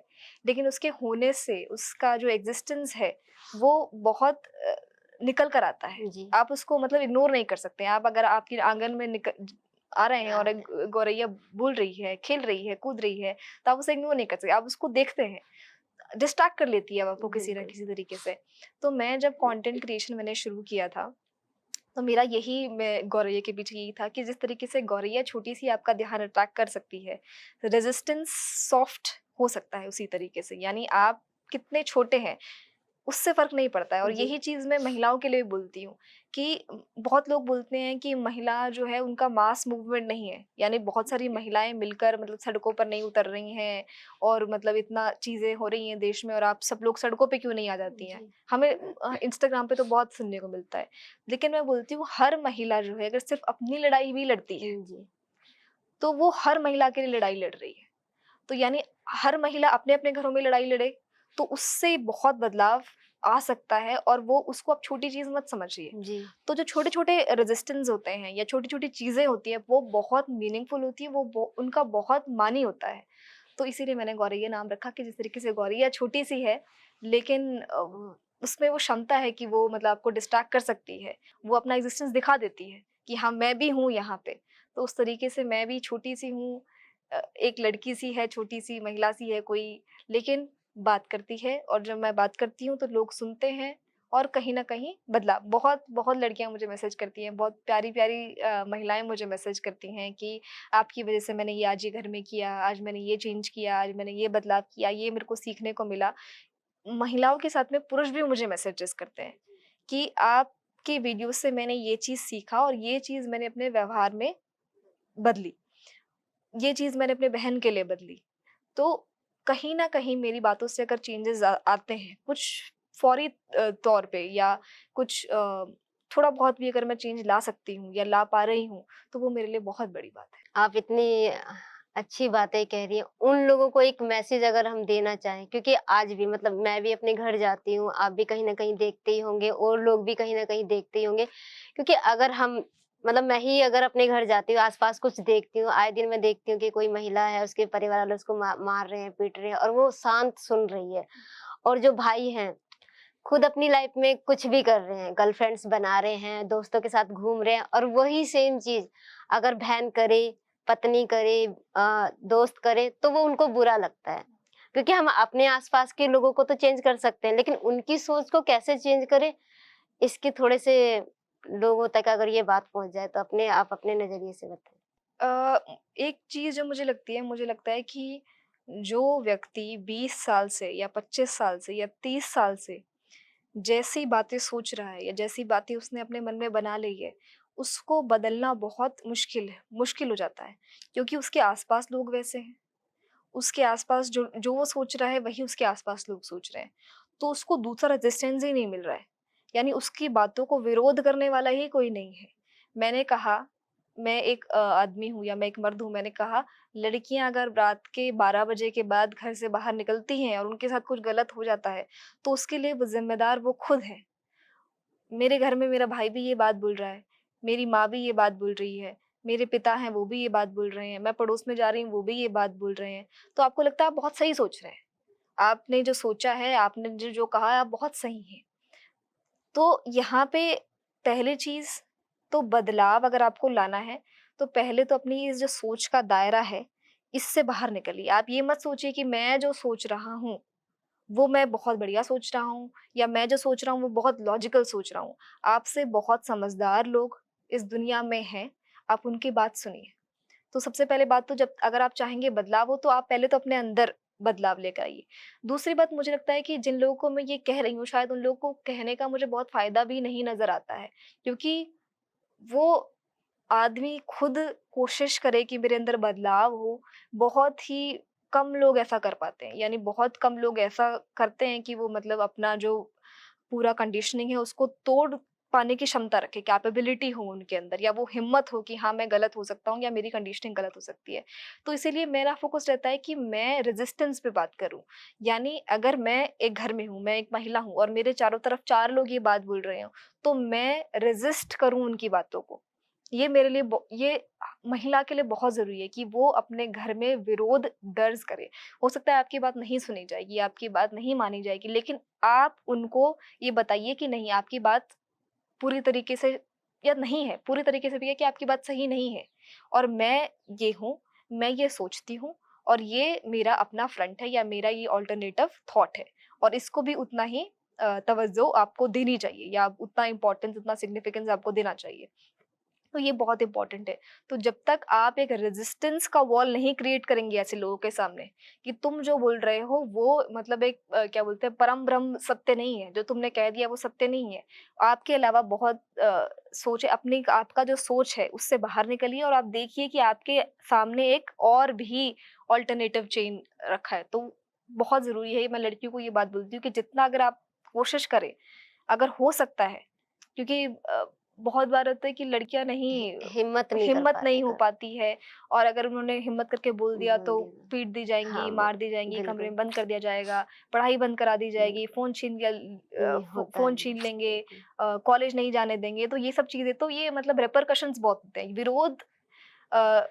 लेकिन उसके होने से उसका जो एक्ज़िस्टेंस है, वो बहुत निकल कर आता है। जी, आप उसको मतलब इग्नोर नहीं कर सकते। आप अगर आपके आँगन में आ रहे हैं आ और एक रहे गौरैया बोल रही है, खेल रही है, कूद रही है, तो आप उसे इग्नोर नहीं कर सकते, आप उसको देखते हैं। डिस्ट्रैक्ट कर लेती है आपको किसी न बिल्कुल। किसी तरीके से। तो मैं जब कंटेंट क्रिएशन मैंने शुरू किया था, तो मेरा यही मैं गौरैया के पीछे यही था कि जिस तरीके से गौरैया छोटी-सी आपका ध्यान अट्रैक्ट कर सकती है, रेज़िस्टेंस सॉफ्ट हो सकता है उसी तरीके से। यानी आप कितने छोटे हैं उससे फ़र्क नहीं पड़ता है और जी, यही चीज़ मैं महिलाओं के लिए बोलती हूँ कि बहुत लोग बोलते हैं कि महिला जो है उनका मास मूवमेंट नहीं है। यानी बहुत सारी महिलाएँ मिलकर मतलब सड़कों पर नहीं उतर रही हैं और मतलब इतना चीज़ें हो रही हैं देश में और आप सब लोग सड़कों पे क्यों नहीं आ जाती हैं? जी। हमें इंस्टाग्राम पे तो बहुत सुनने को मिलता है। लेकिन मैं बोलती हूँ हर महिला जो है अगर सिर्फ़ अपनी लड़ाई भी लड़ती है, जी, तो वो हर महिला के लिए लड़ाई लड़ रही है। तो यानी हर महिला अपने-अपने घरों में लड़ाई लड़े, तो उससे बहुत बदलाव आ सकता है, और वो उसको आप छोटी चीज मत समझिए। जी। तो जो छोटे छोटे रेजिस्टेंस होते हैं या छोटी छोटी चीजें होती है, वो बहुत मीनिंगफुल होती है, उनका बहुत मानी होता है। तो इसीलिए मैंने गौरैया नाम रखा, कि जिस तरीके से गौरैया छोटी सी है, लेकिन उसमें वो क्षमता है कि वो मतलब आपको डिस्ट्रैक्ट कर सकती है, वो अपना एग्जिस्टेंस दिखा देती है कि हाँ मैं भी हूँ यहाँ पे। तो उस तरीके से मैं भी छोटी सी हूँ, एक लड़की सी है, छोटी सी महिला सी है कोई, लेकिन बात करती है, और जब मैं बात करती हूँ तो लोग सुनते हैं, और कहीं न कहीं बदलाव, बहुत बहुत लड़कियाँ मुझे मैसेज करती हैं, बहुत प्यारी-प्यारी महिलाएँ मुझे मैसेज करती हैं कि आपकी वज़ह से मैंने ये आज ये घर में किया, आज मैंने ये चेंज किया, आज मैंने ये बदलाव किया, ये मेरे को सीखने को मिला। महिलाओं के साथ में पुरुष भी मुझे मैसेजेस करते हैं कि आपकी वीडियो से मैंने ये चीज़ सीखा, और ये चीज़ मैंने अपने व्यवहार में बदली। ये चीज़ मैंने अपने बहन के लिए बदली। तो कहीं न कहीं मेरी बातों से अगर चेंजेज़ आते हैं, कुछ फ़ौरी तौर पे, या कुछ थोड़ा बहुत भी अगर मैं चेंज ला सकती हूँ या ला पा रही हूँ, तो वो मेरे लिए बहुत बड़ी बात है। आप इतनी अच्छी बातें कह रही हैं। उन लोगों को एक मैसेज अगर हम देना चाहें, क्योंकि आज भी मतलब मैं भी अपने घर जाती हूँ, आप भी कहीं न कहीं देखते ही होंगे और लोग भी कहीं न कहीं देखते ही होंगे। क्योंकि अगर हम मतलब मैं ही अगर अपने घर जाती हूँ, आस-पास कुछ देखती हूँ, आए दिन मैं देखती हूँ कि कोई महिला है, उसके परिवार वाले उसको मार रहे हैं, पीट रहे हैं और वो शांत सुन रही है। और जो भाई हैं, खुद अपनी लाइफ में कुछ भी कर रहे हैं, गर्लफ्रेंड्स बना रहे हैं, दोस्तों के साथ घूम रहे हैं और वही सेम चीज़ अगर बहन करे, पत्नी करे, दोस्त करे, तो वो उनको बुरा लगता है। क्योंकि हम अपने आस-पास के लोगों को तो चेंज कर सकते हैं, लेकिन उनकी सोच को कैसे चेंज करें, इसके थोड़े से लोगों तक अगर ये बात पहुँच जाए, तो आप अपने नज़रिए से बताएँ? एक चीज़ जो मुझे लगती है, मुझे लगता है कि जो व्यक्ति 20 साल से या 25 साल से या 30 साल से जैसी बातें सोच रहा है, या जैसी बातें उसने अपने मन में बना ली है, उसको बदलना बहुत मुश्किल हो जाता है, क्योंकि उसके आस-पास लोग वैसे हैं। उसके आस-पास जो जो वो सोच रहा है, वही उसके आस-पास लोग सोच रहे हैं। तो उसको दूसरा रेजिस्टेंस ही नहीं मिल रहा है। यानी उसकी बातों को विरोध करने वाला ही कोई नहीं है। मैंने कहा, मैं एक आदमी हूँ या मैं एक मर्द हूँ, मैंने कहा लड़कियाँ अगर रात के 12 बजे के बाद घर से बाहर निकलती हैं और उनके साथ कुछ गलत हो जाता है, तो उसके लिए वो ज़िम्मेदार वो खुद हैं। मेरे घर में मेरा भाई भी ये बात बोल रहा है, मेरी माँ भी ये बात बोल रही है, मेरे पिता हैं वो भी ये बात बोल रहे हैं, मैं पड़ोस में जा रही हूँ वो भी ये बात बोल रहे हैं। तो आपको लगता है आप बहुत सही सोच रहे हैं। आपने जो सोचा है, आपने जो कहा है, आप बहुत सही हैं। तो यहाँ पे पहली चीज़, तो बदलाव अगर आपको लाना है, तो पहले तो अपनी इस जो सोच का दायरा है, इससे बाहर निकलिए। आप ये मत सोचिए कि मैं जो सोच रहा हूँ, वो मैं बहुत बढ़िया सोच रहा हूँ, या मैं जो सोच रहा हूँ वो बहुत लॉजिकल सोच रहा हूँ। आपसे बहुत समझदार लोग इस दुनिया में हैं, आप उनकी बात सुनिए। तो सबसे पहले बात, तो जब अगर आप चाहेंगे बदलाव हो, तो आप पहले तो अपने अंदर बदलाव लेकर आइए। दूसरी बात, मुझे लगता है कि जिन लोगों को मैं ये कह रही हूँ, शायद उन लोगों को कहने का मुझे बहुत फ़ायदा भी नहीं नज़र आता है, क्योंकि वो आदमी खुद कोशिश करे कि मेरे अंदर बदलाव हो, बहुत ही कम लोग ऐसा कर पाते हैं। यानी बहुत कम लोग ऐसा करते हैं कि वो मतलब अपना जो पूरा कंडीशनिंग है उसको तोड़ पाने की क्षमता रखे, कैपेबिलिटी हो उनके अंदर, या वो हिम्मत हो कि हाँ, मैं गलत हो सकता हूँ या मेरी कंडीशनिंग गलत हो सकती है। तो इसीलिए मेरा फ़ोकस रहता है कि मैं रेज़िस्टेंस पे बात करूँ। यानी अगर मैं एक घर में हूँ, मैं एक महिला हूँ और मेरे चारों तरफ 4 लोग ये बात बोल रहे हों, तो मैं रेज़िस्ट करूँ उनकी बातों को। ये महिला के लिए बहुत ज़रूरी है कि वो अपने घर में विरोध दर्ज करे। हो सकता है आपकी बात नहीं सुनी जाएगी, आपकी बात नहीं मानी जाएगी, लेकिन आप उनको ये बताइए कि नहीं, आपकी बात पूरी तरीके से, या नहीं है, पूरी तरीके से भी है कि आपकी बात सही नहीं है, और मैं ये हूँ, मैं ये सोचती हूँ, और ये मेरा अपना फ्रंट है, या मेरा ये अल्टरनेटिव थॉट है, और इसको भी उतना ही तवज्जो आपको देनी चाहिए, या उतना इम्पोर्टेंस, उतना सिग्निफिकेंस आपको देना चाहिए। तो ये बहुत इम्पोर्टेंट है। तो जब तक आप एक रेजिस्टेंस का वॉल नहीं क्रिएट करेंगे ऐसे लोगों के सामने, कि तुम जो बोल रहे हो वो मतलब एक क्या बोलते हैं, परम ब्रह्म सत्य नहीं है, जो तुमने कह दिया वो सत्य नहीं है। आपके अलावा बहुत सोच है, अपनी आपका जो सोच है उससे बाहर निकलिए, और आप देखिए कि आपके सामने एक और भी अल्टरनेटिव चेन रखा है। तो बहुत ज़रूरी है, मैं लड़कियों को ये बात बोलती हूँ कि जितना अगर आप कोशिश करें, अगर हो सकता है, क्योंकि बहुत बार होता है कि लड़कियां नहीं, हिम्मत नहीं कर हिम्मत पाते नहीं हो कर पाती है, और अगर उन्होंने हिम्मत करके बोल दिया बोल तो दिया। पीट दी जाएंगी, हाँ, मार दी जाएंगी, कमरे बिल्कुल। में बंद कर दिया जाएगा, पढ़ाई बंद करा दी हुँ, जाएगी, फोन छीन लिया, ये होता फोन है, छीन लेंगे, बिल्कुल। कॉलेज नहीं जाने देंगे। तो ये सब चीजें, तो ये मतलब रेपरकशंस बहुत होते हैं, विरोध। अ,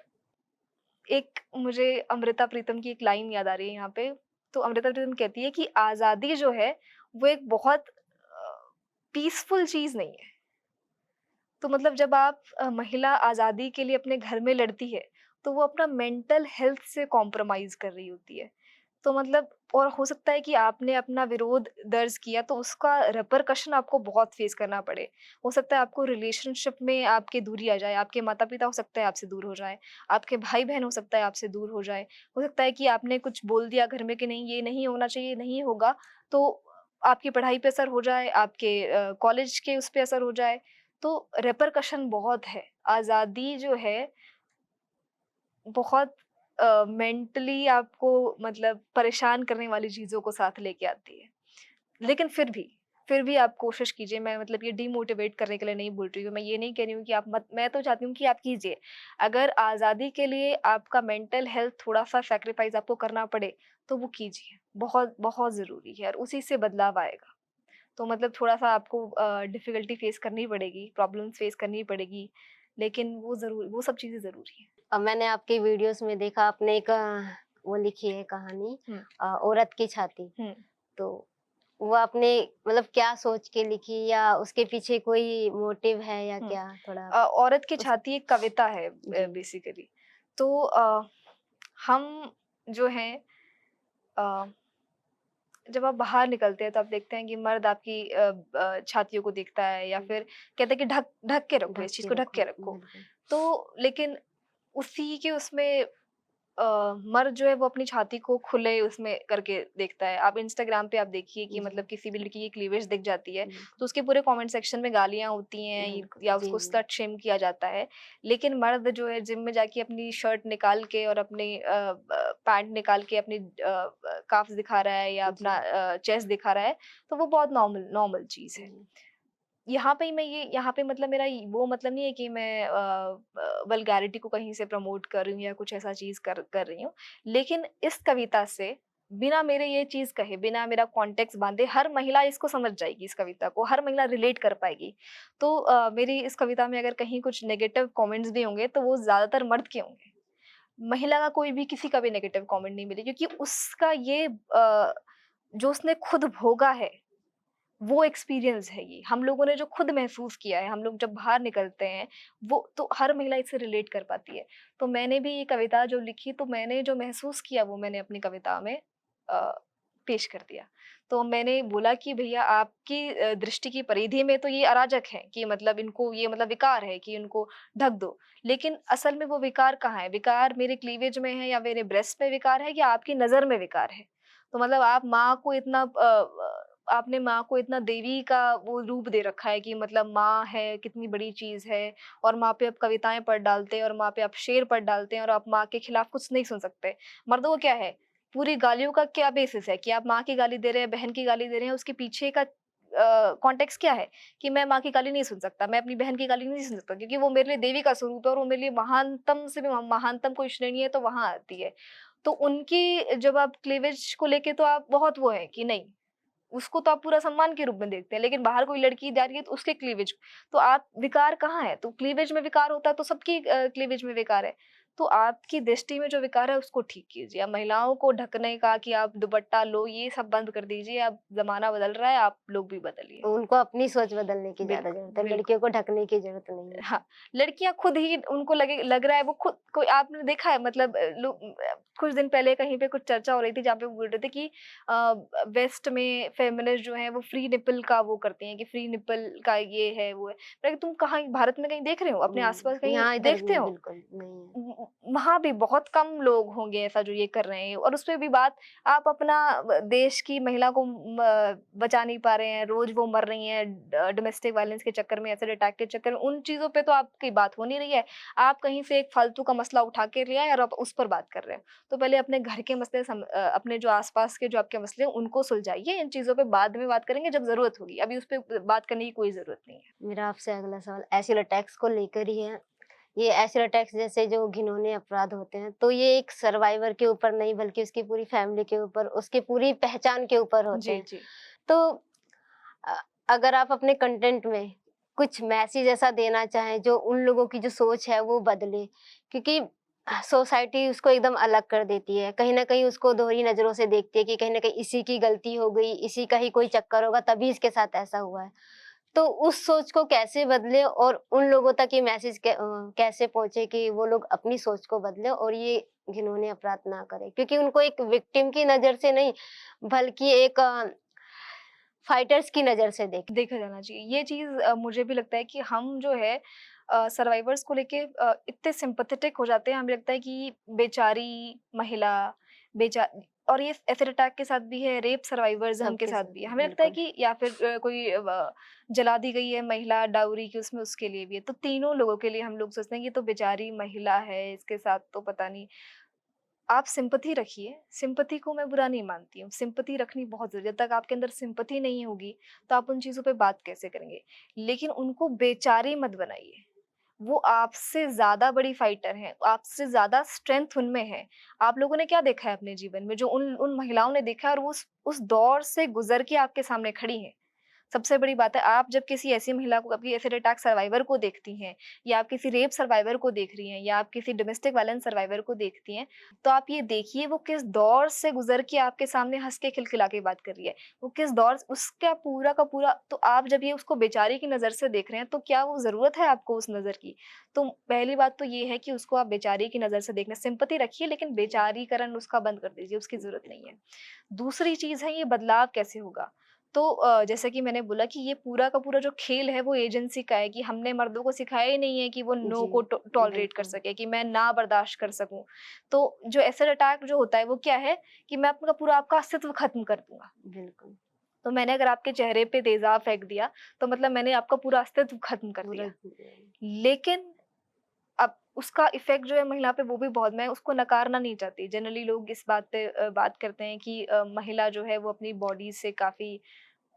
एक मुझे अमृता प्रीतम की एक लाइन याद आ रही है यहाँ पे। तो अमृता प्रीतम कहती है कि आजादी जो है वो एक बहुत पीसफुल चीज नहीं है। तो मतलब जब आप महिला आज़ादी के लिए अपने घर में लड़ती है, तो वो अपना मेंटल हेल्थ से कॉम्प्रोमाइज़ कर रही होती है। तो मतलब, और हो सकता है कि आपने अपना विरोध दर्ज किया तो उसका रिपरकशन आपको बहुत फेस करना पड़े। हो सकता है आपको रिलेशनशिप में आपके दूरी आ जाए, आपके माता-पिता हो सकता है आपसे दूर हो जाएँ, आपके भाई-बहन हो सकता है आपसे दूर हो जाएँ। हो सकता है कि आपने कुछ बोल दिया घर में कि नहीं ये नहीं होना चाहिए, नहीं होगा, तो आपकी पढ़ाई पे असर हो जाए, आपके कॉलेज के उस पे असर हो जाए। तो रिपरकशन बहुत है। आज़ादी जो है बहुत मेंटली आपको मतलब परेशान करने वाली चीज़ों को साथ लेके आती है। लेकिन फिर भी आप कोशिश कीजिए। मैं मतलब ये डिमोटिवेट करने के लिए नहीं बोल रही हूँ। मैं ये नहीं कह रही हूँ कि आप मत, मैं तो चाहती हूँ कि आप कीजिए। अगर आज़ादी के लिए आपका मेंटल हेल्थ थोड़ा-सा सैक्रिफाइस आपको करना पड़े, तो वो कीजिए। बहुत, बहुत ज़रूरी है और उसी से बदलाव आएगा। तो मतलब थोड़ा-सा आपको डिफ़िकल्टी फ़ेस करनी पड़ेगी, प्रॉब्लम्स फ़ेस करनी पड़ेगी, लेकिन वो सब चीज़ें ज़रूरी हैं। अब मैंने आपकी वीडियोज़ में देखा आपने एक वो लिखी है कहानी हुँ, औरत की छाती। हुँ, तो वो आपने मतलब क्या सोच के लिखी या उसके पीछे कोई मोटिव है या हुँ। क्या? थोड़ा औरत की उस छाती एक कविता है जी, बेसिकली। तो हम जो हैं, अ, जब आप बाहर निकलते हैं तो आप देखते हैं कि मर्द आपकी छातियों को देखता है, या हुँ, फिर कहते हैं कि ढक ढक के रखो, ढक इस चीज़ के को ढक रखो, के रखो। बिल्कुल। तो लेकिन उसी के उसमें मर्द जो है वो अपनी छाती को खुले उसमें करके देखता है। आप इंस्टाग्राम पे आप देखिए कि जी, मतलब किसी भी लड़की की क्लीवेज दिख जाती है, तो बिल्कुल, उसके पूरे कमेंट सेक्शन में गालियाँ होती हैं, बिल्कुल। या जी, उसको जी। स्लट शेम किया जाता है। लेकिन मर्द जो है जिम में जाके अपनी शर्ट निकाल के और अपनी पैंट निकाल के अपनी काफ्स दिखा रहा है या अपना जी, चेस्ट दिखा रहा है, तो वो बहुत नॉर्मल नॉर्मल चीज़ है। जी, यहाँ पे मतलब मेरा वो मतलब नहीं है कि मैं वल्गैरिटी को कहीं से प्रमोट कर रही हूँ या कुछ ऐसा चीज़ कर कर रही हूँ। लेकिन इस कविता से बिना मेरे ये चीज़ कहे, बिना मेरा कॉन्टेक्स्ट बाँधे हर महिला इसको समझ जाएगी, इस कविता को, हर महिला रिलेट कर पाएगी। तो मेरी इस कविता में अगर कहीं कुछ नेगेटिव कमेंट्स भी होंगे, तो वो ज़्यादातर मर्द के होंगे। महिला का कोई भी किसी का भी नेगेटिव कमेंट नहीं मिले, क्योंकि उसका ये जो उसने खुद भोगा है वो एक्सपीरियंस है ये। हम लोगों ने जो खुद महसूस किया है, हम लोग जब बाहर निकलते हैं, वो तो हर महिला इससे रिलेट कर पाती है। तो मैंने भी ये कविता जो लिखी, तो मैंने जो महसूस किया वो मैंने अपनी कविता में अ, पेश कर दिया। तो मैंने बोला कि भैया आपकी दृष्टि की परिधि में तो ये अराजक है कि मतलब इनको ये मतलब विकार है कि इनको ढक दो। लेकिन असल में वो विकार कहाँ है? विकार मेरे क्लीवेज में है या मेरे ब्रेस्ट पे विकार है, या आपकी नज़र में विकार है? तो मतलब आप माँ को इतना आपने माँ को इतना देवी का वो रूप दे रखा है कि मतलब माँ है, कितनी बड़ी चीज़ है, और माँ पे आप कविताएँ पढ़ डालते हैं और माँ पे आप शेर पढ़ डालते हैं और आप माँ के खिलाफ कुछ नहीं सुन सकते। मर्दों को क्या है, पूरी गालियों का क्या बेसिस है कि आप माँ की गाली दे रहे हैं, बहन की गाली दे रहे हैं, उसके पीछे का कॉन्टेक्स्ट क्या है कि मैं माँ की गाली नहीं सुन सकता, मैं अपनी बहन की गाली नहीं सुन सकता, क्योंकि वो मेरे लिए देवी का स्वरूप है और वो मेरे लिए महानतम से भी महानतम कोई श्रेणी है तो वहाँ आती है। तो उनकी जब आप क्लीवेज को लेके तो आप बहुत वो हैं कि नहीं, उसको तो आप पूरा सम्मान के रूप में देखते हैं, लेकिन बाहर कोई लड़की जा रही है तो उसके क्लीवेज, तो आप विकार कहाँ है? तो क्लीवेज में विकार होता है तो सबकी क्लीवेज में विकार है। तो आपकी दृष्टि में जो विकार है उसको ठीक कीजिए। अब महिलाओं को ढकने का कि आप दुपट्टा लो, ये सब बंद कर दीजिए। अब ज़माना बदल रहा है, आप लोग भी बदलिए। उनको अपनी सोच बदलने की ज़्यादा बिल्कुल, ज़रूरत है, बिल्कुल। लड़कियों को ढकने की ज़रूरत नहीं है। हाँ, लड़कियाँ खुद ही उनको लग रहा है वो खुद कोई आपने देखा है मतलब कुछ दिन पहले कहीं पे कुछ चर्चा हो रही थी जहाँ पे वो बोल रहे थे कि वेस्ट में फेमिनिस्ट जो हैं वो फ्री निपल का वो करती हैं कि फ्री निपल का ये है, वो है। मैं तुम कहाँ भारत में कहीं देख रहे हो? अपने आस-पास कहीं यहाँ इधर देखते नहीं हो? बिल्कुल नहीं है। वहाँ भी बहुत कम लोग होंगे ऐसा जो ये कर रहे हैं, और उसपे भी बात, आप अपना देश की महिला को बचा नहीं पा रहे हैं, रोज वो मर रही हैं डोमेस्टिक वायलेंस के चक्कर में, एसिड अटैक के चक्कर में, उन चीजों पे तो आपकी बात हो नहीं रही है। आप कहीं से एक फालतू का मसला उठा के ले आए और आप उस पर बात कर रहे हैं। तो पहले अपने घर के मसले अपने जो आसपास के जो आपके मसले हैं उनको सुलझाइए, इन चीजों पे बाद में बात करेंगे जब जरूरत होगी, अभी उस पर बात करने की कोई जरूरत नहीं है। मेरा आपसे अगला सवाल एसिड अटैक्स को लेकर ही है। ये एसिड अटैक्स जैसे जो घिनौने अपराध होते हैं, तो ये एक सर्वाइवर के ऊपर नहीं बल्कि उसकी पूरी फैमिली के ऊपर, उसकी पूरी पहचान के ऊपर होते जी हैं। जी। तो अ, अगर आप अपने कंटेंट में कुछ मैसेज ऐसा देना चाहें जो उन लोगों की जो सोच है वो बदले, क्योंकि सोसाइटी उसको एकदम अलग कर देती है। कहीं न कहीं उसको दोहरी नज़रों से देखती है कि कहीं न कहीं इसी की गलती हो गई, इसी का ही कोई चक्कर होगा तभी इसके साथ ऐसा हुआ है। तो उस सोच को कैसे बदलें और उन लोगों तक ये मैसेज कैसे पहुँचे कि वो लोग अपनी सोच को बदलें और ये घिनौने अपराध ना करें? क्योंकि उनको एक विक्टिम की नज़र से नहीं, बल्कि एक फाइटर्स की नज़र से देखें। देखा जाना चाहिए। ये चीज़ मुझे भी लगता है कि हम जो है सर्वाइवर्स को लेके इतने सिम्पैथेटिक हो जाते हैं, हमें लगता है कि बेचारी महिला, बेचा और ये एसिड अटैक के साथ भी है, रेप सर्वाइवर्ज़्म के सबके साथ साथ, भी है। हमें लगता है बिल्कुल। कि या फिर कोई जला दी गई है महिला डाउरी की, उसमें उसके लिए भी है। तो तीनों लोगों के लिए हम लोग सोचते हैं कि ये तो बेचारी महिला है, इसके साथ तो पता नहीं। आप सिंपैथी रखिए, सिंपैथी को मैं बुरा नहीं मानती हूँ, सिंपैथी रखनी बहुत ज़रूरी है, जब तक आपके अंदर सिंपैथी नहीं होगी, तो आप उन चीज़ों पे बात कैसे करेंगे? लेकिन उनको बेचारी मत बनाइए, वो आपसे ज़्यादा बड़ी फाइटर हैं, आपसे ज़्यादा स्ट्रेंथ उनमें है। आप लोगों ने क्या देखा है अपने जीवन में, जो उन उन महिलाओं ने देखा है और वो उस दौर से गुज़र के आपके सामने खड़ी हैं। सबसे बड़ी बात है, आप जब किसी ऐसी महिला को, कभी एसिड अटैक सर्वाइवर को देखती हैं, या आप किसी रेप सर्वाइवर को देख रही हैं, या आप किसी डोमेस्टिक वायलेंस सर्वाइवर को देखती हैं, तो आप ये देखिए वो किस दौर से गुजर के आपके सामने हंस के खिलखिला के बात कर रही है। वो किस दौर उसका पूरा का पूरा, तो आप जब ये उसको बेचारी की नजर से देख रहे हैं, तो क्या वो जरूरत है आपको उस नजर की? तो पहली बात तो ये है कि उसको आप बेचारी की नजर से देखना, सिंपैथी रखिए लेकिन बेचारीकरण उसका बंद कर दीजिए, उसकी जरूरत नहीं है। दूसरी चीज़ है, ये बदलाव कैसे होगा? तो जैसा कि मैंने बोला कि ये पूरा का पूरा जो खेल है वो एजेंसी का है, कि हमने मर्दों को सिखाया ही नहीं है कि वो नो जी, को टॉलरेट कर बिल्कुल, सके, कि मैं ना बर्दाश्त कर सकूँ। तो जो एसिड अटैक जो होता है वो क्या है, कि मैं आपका पूरा आपका अस्तित्व खत्म कर दूँगा। बिल्कुल। तो मैंने अगर आपके चेहरे पे तेज़ाब फेंक दिया, तो मतलब मैंने आपका पूरा अस्तित्व खत्म कर पूरा दिया। लेकिन अब उसका इफ़ेक्ट जो है महिला पे वो भी बहुत, मैं उसको नकारना नहीं चाहती। जनरली लोग इस बात पे बात करते हैं कि महिला जो है वो अपनी बॉडी से काफ़ी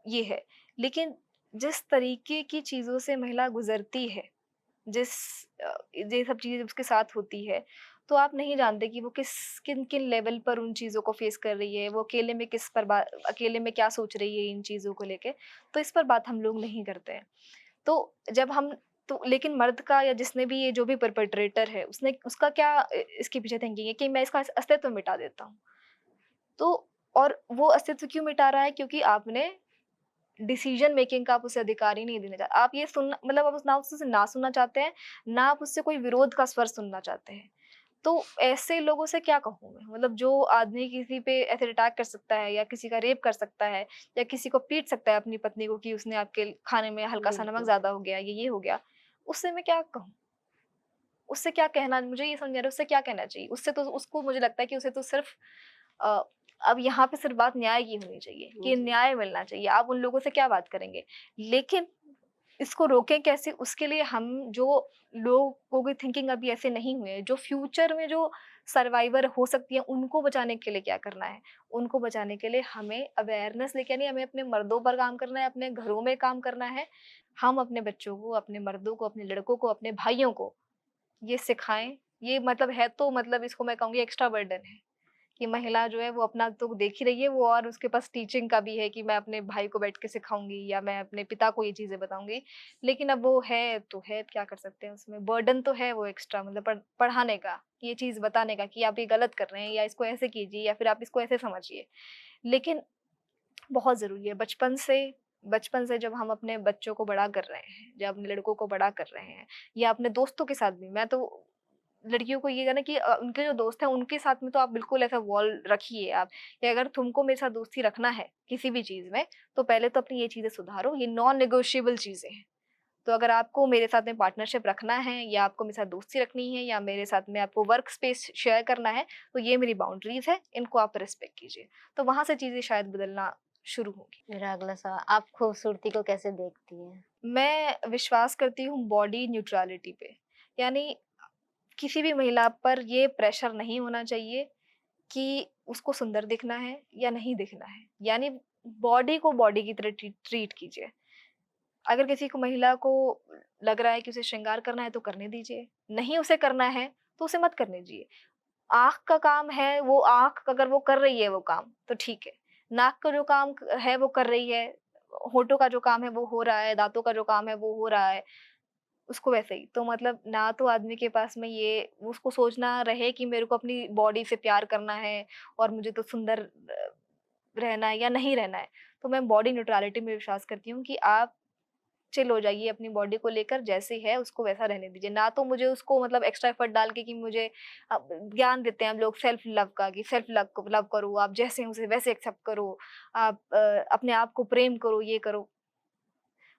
ये है। लेकिन जिस तरीके की चीज़ों से महिला गुज़रती है, जिस ये सब चीज़ें उसके साथ होती है, तो आप नहीं जानते कि वो किन-किन लेवल पर उन चीज़ों को फ़ेस कर रही है, वो अकेले में क्या सोच रही है इन चीज़ों को लेके, तो इस पर बात हम लोग नहीं करते हैं। तो जब हम तो लेकिन मर्द का, या जिसने भी ये जो भी परपेट्रेटर है, उसने उसका क्या इसके पीछे थिंकिंग है कि मैं इसका अस्तित्व मिटा देता हूँ। तो और वो अस्तित्व क्यों मिटा रहा है? क्योंकि आपने डिसीजन मेकिंग का आप उसे अधिकार ही नहीं देना चाहते। आप ये सुनना, मतलब आप ना उससे ना सुनना चाहते हैं, ना आप उससे कोई विरोध का स्वर सुनना चाहते हैं। तो ऐसे लोगों से क्या कहूँ मैं? मतलब जो आदमी किसी पे ऐसे अटैक कर सकता है, या किसी का रेप कर सकता है, या किसी को पीट सकता है अपनी पत्नी को कि उसने आपके खाने में हल्का-सा नमक बिल्कुल, ज़्यादा हो गया, ये हो गया। उससे मैं क्या कहूँ? उससे क्या कहना, मुझे ये समझ नहीं आ रहा उससे क्या कहना चाहिए? उससे तो उसको मुझे लगता है कि उसे तो सिर्फ़ अ, अब यहाँ पे सिर्फ़ बात न्याय की होनी चाहिए कि जी, न्याय मिलना चाहिए। आप उन लोगों से क्या बात करेंगे? लेकिन इसको रोकें कैसे? उसके लिए हम जो लोगों की थिंकिंग अभी ऐसे नहीं हुए हैं, जो फ्यूचर में जो सर्वाइवर हो सकती हैं, उनको बचाने के लिए क्या करना है? उनको बचाने के लिए हमें अवेयरनेस लेके आनी है, हमें अपने मर्दों पर काम करना है, अपने घरों में काम करना है। हम अपने बच्चों को, अपने मर्दों को, अपने लड़कों को, अपने भाइयों को ये सिखाएँ। ये मतलब है तो मतलब इसको मैं कहूँगी एक्स्ट्रा बर्डन है, कि महिला जो है वो अपना तो देख ही रही है, वो और उसके पास टीचिंग का भी है कि मैं अपने भाई को बैठ के सिखाऊँगी, या मैं अपने पिता को ये चीज़ें बताऊँगी। लेकिन अब वो है तो है, क्या कर सकते हैं उसमें? बर्डन तो है वो एक्स्ट्रा, मतलब पढ़ाने का, ये चीज़ बताने का कि आप ये गलत कर रहे हैं, या इसको ऐसे कीजिए, या फिर आप इसको ऐसे समझिए। लेकिन बहुत ज़रूरी है बचपन से जब हम अपने बच्चों को बड़ा कर रहे हैं, जब अपने लड़कों को बड़ा कर रहे हैं, या अपने दोस्तों के साथ भी, मैं तो लड़कियों को ये कहना कि उनके जो दोस्त हैं उनके साथ में तो आप बिल्कुल ऐसा वॉल रखिए आप, कि अगर तुमको मेरे साथ दोस्ती रखना है किसी भी चीज़ में, तो पहले तो अपनी ये चीज़ें सुधारो, ये नॉन नेगोशिएबल चीज़ें हैं। तो अगर आपको मेरे साथ में पार्टनरशिप रखना है या आपको मेरे साथ दोस्ती रखनी है या मेरे साथ में आपको वर्क स्पेस शेयर करना है, तो ये मेरी बाउंड्रीज़ है, इनको आप रिस्पेक्ट कीजिए। तो वहाँ से चीज़ें शायद बदलना शुरू होंगी। मेरा अगला सवाल, आप खूबसूरती को कैसे देखती हैं? मैं विश्वास करती हूँ बॉडी न्यूट्रलिटी पे। यानी किसी भी महिला पर ये प्रेशर नहीं होना चाहिए कि उसको सुंदर दिखना है या नहीं दिखना है। यानी बॉडी को बॉडी की तरह ट्रीट कीजिए। अगर किसी को महिला को लग रहा है कि उसे श्रृंगार करना है तो करने दीजिए, नहीं उसे करना है तो उसे मत करने दीजिए। आँख का काम है, वो आँख अगर वो कर रही है वो काम, तो ठीक है। नाक का जो काम है वो कर रही है, होठों का जो काम है वो हो रहा है, दाँतों का जो काम है वो हो रहा है, उसको वैसे ही। तो मतलब ना तो आदमी के पास में ये उसको सोचना रहे कि मेरे को अपनी बॉडी से प्यार करना है और मुझे तो सुंदर रहना है या नहीं रहना है। तो मैं बॉडी न्यूट्रलिटी में विश्वास करती हूँ कि आप चिल हो जाइए अपनी बॉडी को लेकर, जैसे है उसको वैसा रहने दीजिए। ना तो मुझे उसको मतलब एक्स्ट्रा एफर्ट डाल के कि मुझे ज्ञान देते हैं हम लोग सेल्फ लव का कि सेल्फ लव को लव करो, आप जैसे हैं उसे वैसे एक्सेप्ट करो, आप अपने आप को प्रेम करो, ये करो।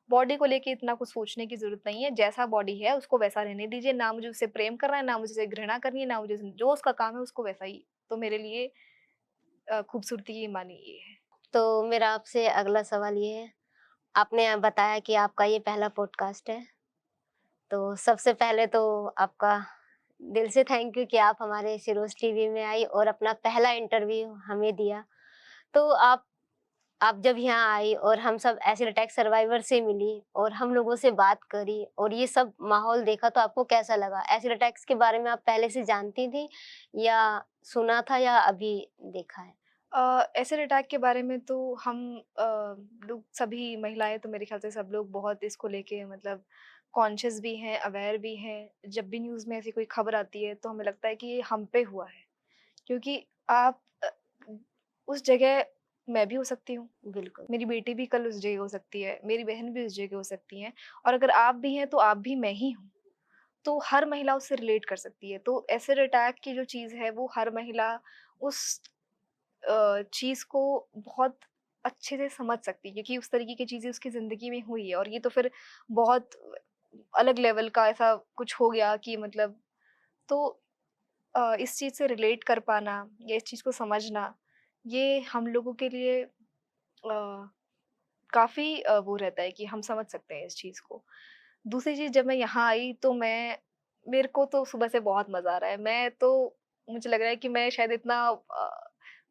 बॉडी को लेके इतना कुछ सोचने की ज़रूरत नहीं है, जैसा बॉडी है उसको वैसा रहने दीजिए। ना मुझे उससे प्रेम करना है, ना मुझे उसे घृणा करनी है, ना मुझे जो उसका काम है उसको वैसा ही। तो मेरे लिए खूबसूरती की मानी ये है। तो मेरा आपसे अगला सवाल ये है, आपने बताया कि आपका ये पहला पॉडकास्ट है, तो सबसे पहले तो आपका दिल से थैंक यू कि आप हमारे सिरोज टीवी में आई और अपना पहला इंटरव्यू हमें दिया। तो आप जब यहाँ आई और हम सब एसिड अटैक सर्वाइवर से मिली और हम लोगों से बात करी और ये सब माहौल देखा, तो आपको कैसा लगा? एसिड अटैक्स के बारे में आप पहले से जानती थी या सुना था या अभी देखा है? एसिड अटैक के बारे में तो हम लोग सभी महिलाएँ तो मेरे ख़्याल से सब लोग बहुत इसको लेके मतलब कॉन्शियस भी हैं, अवेयर भी हैं। जब भी न्यूज़ में ऐसी कोई खबर आती है तो हमें लगता है कि ये हम पे हुआ है। क्योंकि आप उस जगह मैं भी हो सकती हूँ, बिल्कुल, मेरी बेटी भी कल उस जगह हो सकती है, मेरी बहन भी उस जगह हो सकती हैं और अगर आप भी हैं तो आप भी मैं ही हूँ। तो हर महिला उससे रिलेट कर सकती है। तो एसिड अटैक की जो चीज़ है वो हर महिला उस चीज़ को बहुत अच्छे से समझ सकती है क्योंकि उस तरीके की चीज़ें उसकी ज़िंदगी में हुई है और ये तो फिर बहुत अलग लेवल का ऐसा कुछ हो गया कि मतलब तो इस चीज़ से रिलेट कर पाना या इस चीज़ को समझना, ये हम लोगों के लिए काफ़ी वो रहता है कि हम समझ सकते हैं इस चीज़ को। दूसरी चीज़ जब मैं यहाँ आई तो मेरे को तो सुबह से बहुत मज़ा आ रहा है। मुझे लग रहा है कि मैं शायद इतना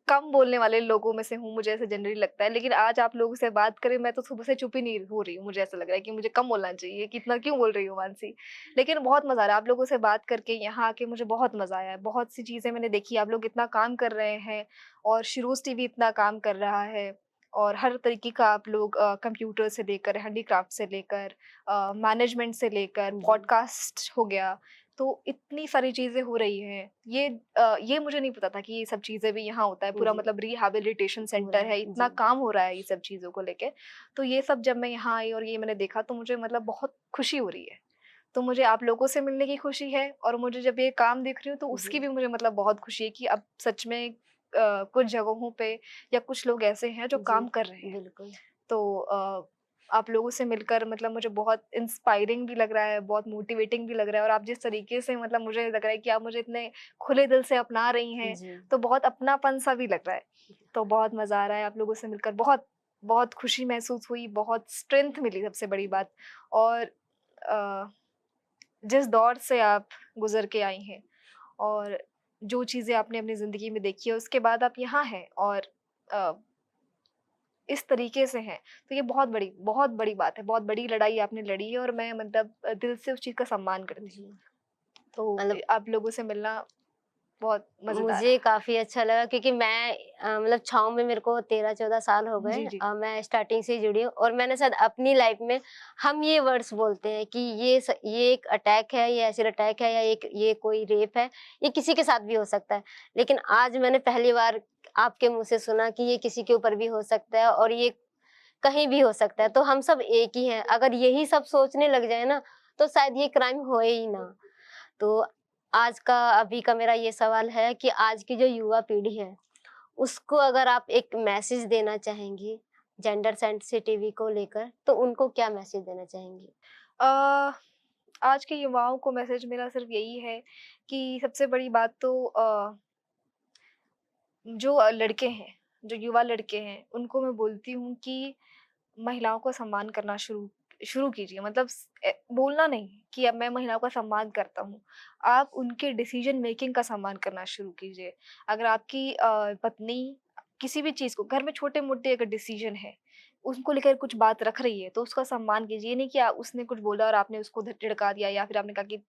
कम बोलने वाले लोगों में से हूँ, मुझे ऐसा जनरली लगता है। लेकिन आज आप लोगों से बात करें, मैं तो सुबह से चुप ही नहीं हो रही हूँ। मुझे ऐसा लग रहा है कि मुझे कम बोलना चाहिए कि इतना क्यों बोल रही हूँ मानसी। लेकिन बहुत मज़ा आ रहा है आप लोगों से बात करके, यहाँ आके मुझे बहुत मज़ा आया है। बहुत सी चीज़ें मैंने देखी, आप लोग इतना काम कर रहे हैं और शिरोज़ टीवी इतना काम कर रहा है और हर तरीके का आप लोग कंप्यूटर से लेकर, हैंडीक्राफ्ट से लेकर मैनेजमेंट से लेकर, जी, पॉडकास्ट हो गया, तो इतनी सारी चीज़ें हो रही हैं। ये मुझे नहीं पता था कि ये सब चीज़ें भी यहाँ होता है, पूरा जी, मतलब रिहैबिलिटेशन पूरा, सेंटर है, इतना जी, काम हो रहा है ये सब चीज़ों को लेके। तो ये सब जब मैं यहाँ आई और ये मैंने देखा तो मुझे मतलब बहुत खुशी हो रही है। तो मुझे आप लोगों से मिलने की खुशी है और मुझे जब ये काम देख रही हूँ तो उसकी जी, भी मुझे मतलब बहुत खुशी है कि अब सच में कुछ जगहों पे या कुछ लोग ऐसे हैं जो जी, काम कर रहे हैं। बिल्कुल, तो आप लोगों से मिलकर मतलब मुझे बहुत इंस्पायरिंग भी लग रहा है, बहुत मोटिवेटिंग भी लग रहा है और आप जिस तरीके से मतलब मुझे लग रहा है कि आप मुझे इतने खुले दिल से अपना रही हैं, जी। तो बहुत अपनापन-सा भी लग रहा है। तो बहुत मज़ा आ रहा है आप लोगों से मिलकर, बहुत बहुत खुशी महसूस हुई, बहुत स्ट्रेंथ मिली सबसे बड़ी बात और अ, जिस दौर से आप गुज़र के आई हैं और जो चीज़ें आपने अपनी ज़िंदगी में देखी है, उसके बाद आप यहाँ हैं और अ इस तरीके से हैं, तो ये बहुत बड़ी बात है, बहुत बड़ी लड़ाई आपने लड़ी है और मैं मतलब दिल से उस चीज़ का सम्मान करती हूँ। जी, तो मतलब आप लोगों से मिलना बहुत मज़ेदार मुझे रहा। काफ़ी अच्छा लगा क्योंकि मैं मतलब छाँव में मेरे को 13-14 साल हो गए। जी, जी। मैं स्टार्टिंग से ही जुड़ी हूँ और मैंने शायद अपनी लाइफ़ में हम ये वर्ड्स बोलते हैं कि ये एक अटैक है, ये एसिड अटैक है या ये कोई रेप है, ये किसी के साथ भी हो सकता है। लेकिन आज मैंने पहली बार आपके मुँह से सुना कि ये किसी के ऊपर भी हो सकता है और ये कहीं भी हो सकता है, तो हम सब एक ही हैं। अगर यही सब सोचने लग जाए ना, तो शायद ये क्राइम होए ही ना। तो अभी का मेरा ये सवाल है कि आज की जो युवा पीढ़ी है, उसको अगर आप एक मैसेज देना चाहेंगी, जेंडर सेंसिटिविटी को लेकर, तो उनको क्या मैसेज देना चाहेंगी? अ, आज के युवाओं को मैसेज मेरा सिर्फ यही है कि सबसे बड़ी बात तो जो लड़के हैं, जो युवा लड़के हैं, उनको मैं बोलती हूँ कि महिलाओं का सम्मान करना शुरू शुरू कीजिए। मतलब बोलना नहीं कि अब मैं महिलाओं का सम्मान करता हूँ। आप उनके डिसीजन मेकिंग का सम्मान करना शुरू कीजिए। अगर आपकी पत्नी किसी भी चीज़ को घर में छोटे-मोटे अगर डिसीजन है, उनको लेकर कुछ बात रख रही है, तो उसका सम्मान कीजिए। ये नहीं कि उसने कुछ बोला और आपने उसको झिड़का दिया या फिर आपने कहा कि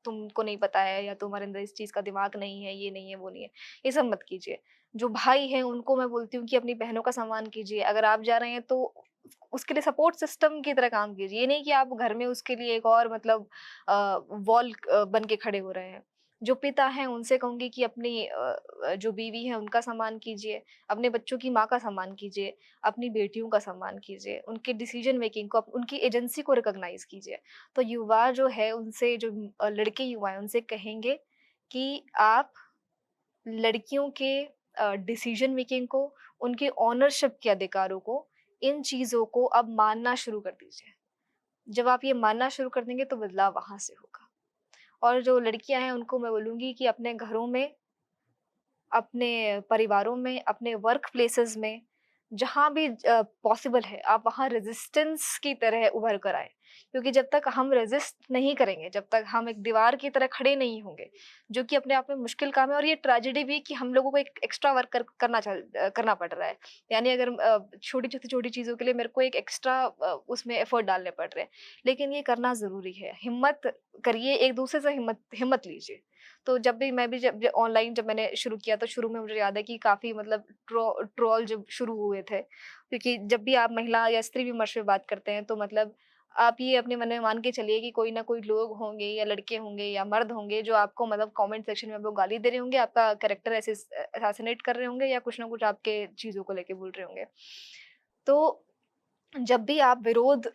तुमको नहीं पता है या तुम्हारे अंदर इस चीज़ का दिमाग नहीं है, ये नहीं है, वो नहीं है। ये सब मत कीजिए। जो भाई हैं उनको मैं बोलती हूँ कि अपनी बहनों का सम्मान कीजिए। अगर आप जा रहे हैं तो उसके लिए सपोर्ट सिस्टम की तरह काम कीजिए। ये नहीं कि आप घर में उसके लिए एक और मतलब वॉल बन के खड़े हो रहे हैं। जो पिता हैं उनसे कहूँगी कि अपनी जो बीवी है उनका सम्मान कीजिए, अपने बच्चों की माँ का सम्मान कीजिए, अपनी बेटियों का सम्मान कीजिए, उनके डिसीजन मेकिंग को उनकी एजेंसी को रिकॉग्नाइज़ कीजिए। तो युवा जो है उनसे जो लड़के युवा हैं उनसे कहेंगे कि आप लड़कियों के डिसीजन मेकिंग को, उनके ओनरशिप के अधिकारों को, इन चीज़ों को अब मानना शुरू कर दीजिए। जब आप ये मानना शुरू कर देंगे तो बदलाव वहाँ से होगा। और जो लड़कियाँ हैं उनको मैं बोलूँगी कि अपने घरों में, अपने परिवारों में, अपने वर्क प्लेसेस में, जहाँ भी पॉसिबल है, आप वहाँ रेज़िस्टेंस की तरह उभर कर आएँ। क्योंकि जब तक हम रेज़िस्ट नहीं करेंगे, जब तक हम एक दीवार की तरह खड़े नहीं होंगे, जो कि अपने आप में मुश्किल काम है और ये ट्रेजेडी भी कि हम लोगों को एक एक्स्ट्रा वर्क करना पड़ रहा है। यानी अगर छोटी चीज़ों के लिए मेरे को एक एक्स्ट्रा उसमें एफर्ट डालने पड़ रहे हैं। लेकिन ये करना ज़रूरी है। हिम्मत करिए, एक-दूसरे से हिम्मत हिम्मत लीजिए। तो जब भी मैं भी जब जब ऑनलाइन जब मैंने शुरू किया तो शुरू में मुझे याद है कि काफ़ी मतलब ट्रोल जब शुरू हुए थे, क्योंकि जब भी आप महिला या स्त्री विमर्श पे बात करते हैं तो मतलब आप ये अपने मन में मान के चलिए कि कोई ना कोई लोग होंगे या लड़के होंगे या मर्द होंगे जो आपको मतलब कमेंट सेक्शन में आपको गाली दे रहे होंगे, आपका कैरेक्टर असैसिनेट कर रहे होंगे या कुछ ना कुछ आपके चीज़ों को लेके बोल रहे होंगे। तो जब भी आप विरोध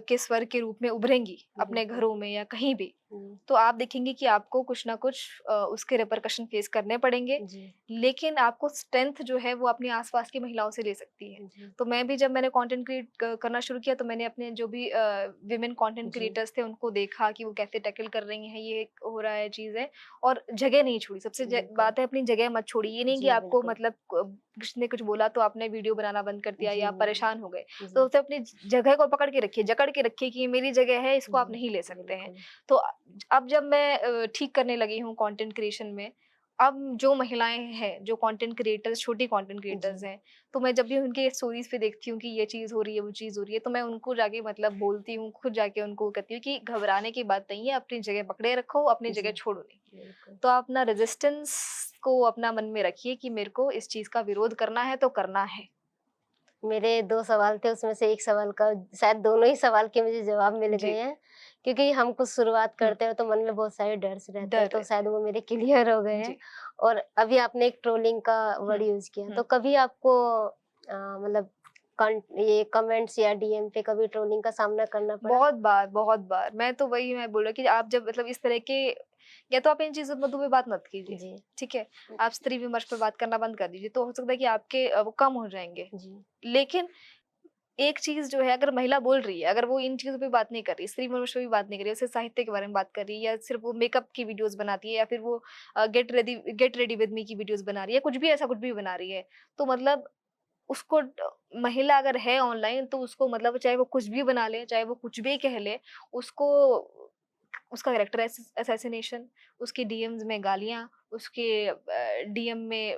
के स्वर के रूप में उभरेंगी अपने बिल्कुल। घरों में या कहीं भी, हुँ, तो आप देखेंगी कि आपको कुछ ना कुछ उसके रिपरकशन फेस करने पड़ेंगे। जी, लेकिन आपको स्ट्रेंथ जो है वो अपने आस-पास की महिलाओं से ले सकती है। जी, तो मैं भी जब मैंने कंटेंट क्रिएट क करना शुरू किया तो मैंने अपने जो भी विमेन कंटेंट जी, क्रिएटर्स थे उनको देखा कि वो कैसे टैकल कर रही हैं, ये हो रहा है चीज़ें और जगह नहीं छोड़ी। सबसे बिल्कुल। बात है अपनी जगह मत छोड़िए। ये नहीं कि जी, आपको बिल्कुल। मतलब किसी ने कुछ बोला तो आपने वीडियो बनाना बंद कर दिया जी, या आप परेशान हो गए। तो जी, उसे अपनी जगह को पकड़ के रखिए, जकड़ के रखिए कि ये मेरी जगह है, इसको आप जी, नहीं ले सकते हैं। बिल्कुल। तो अब जब मैं ठीक करने लगी हूँ कंटेंट क्रिएशन में, अब जो महिलाएँ हैं, जो कंटेंट क्रिएटर्स छोटी कंटेंट क्रिएटर्स जी, हैं, तो मैं जब भी उनके स्टोरीज़ पे देखती हूँ कि ये चीज़ हो रही है, वो चीज़ हो रही है, तो मैं उनको जाके मतलब बोलती हूँ, खुद जाके उनको कहती हूँ कि घबराने की बात नहीं है, अपनी जगह पकड़े रखो, अपनी जी, जगह छोड़ो नहीं। बिल्कुल। तो आप अपना रेज़िस्टेंस को अपना मन में रखिए कि मेरे को इस चीज़ का विरोध करना है तो करना है। मेरे 2 सवाल थे, उसमें से 1 सवाल का शायद दोनों ही सवाल के मुझे जवाब मिल जी। गए हैं, क्योंकि हम कुछ शुरुआत हुँ, करते हैं तो मन में बहुत सारे डर्स रहते हैं, डर तो रहता शायद है। वो मेरे क्लियर हो गए हैं। जी। और अभी आपने एक ट्रोलिंग का हुँ, वर्ड यूज़ किया, हुँ। तो कभी आपको मतलब ये कमेंट्स या डीएम पे कभी ट्रोलिंग का सामना करना पड़ा? बहुत बार, बहुत बार। मैं बोल रहा कि आप जब मतलब इस तरह के या तो आप इन चीज़ों मुद्दों पे बात मत कीजिए, जी, ठीक है? आप स्त्री विमर्श पे बात करना बंद कर दीजिए, तो हो सकता है कि आपके वो कम हो जाएँगे। जी, लेकिन एक चीज़ जो है अगर महिला बोल रही है, अगर वो इन चीज़ों पे बात नहीं कर रही, स्त्री विमर्श पे भी बात नहीं कर रही है, सिर्फ़ साहित्य के बारे में बात कर रही है या सिर्फ़ वो मेकअप की वीडियोज़ बनाती है या फिर वो गेट रेडी विद मी की वीडियोज़ बना रही है, कुछ भी ऐसा कुछ भी बना रही है, तो मतलब उसको महिला अगर है ऑनलाइन तो उसको मतलब चाहे वो कुछ भी बना ले, चाहे वो कुछ भी कह ले, उसको उसका कैरेक्टर असैसिनेशन, उसके डीएम्स में गालियाँ, उसके डीएम में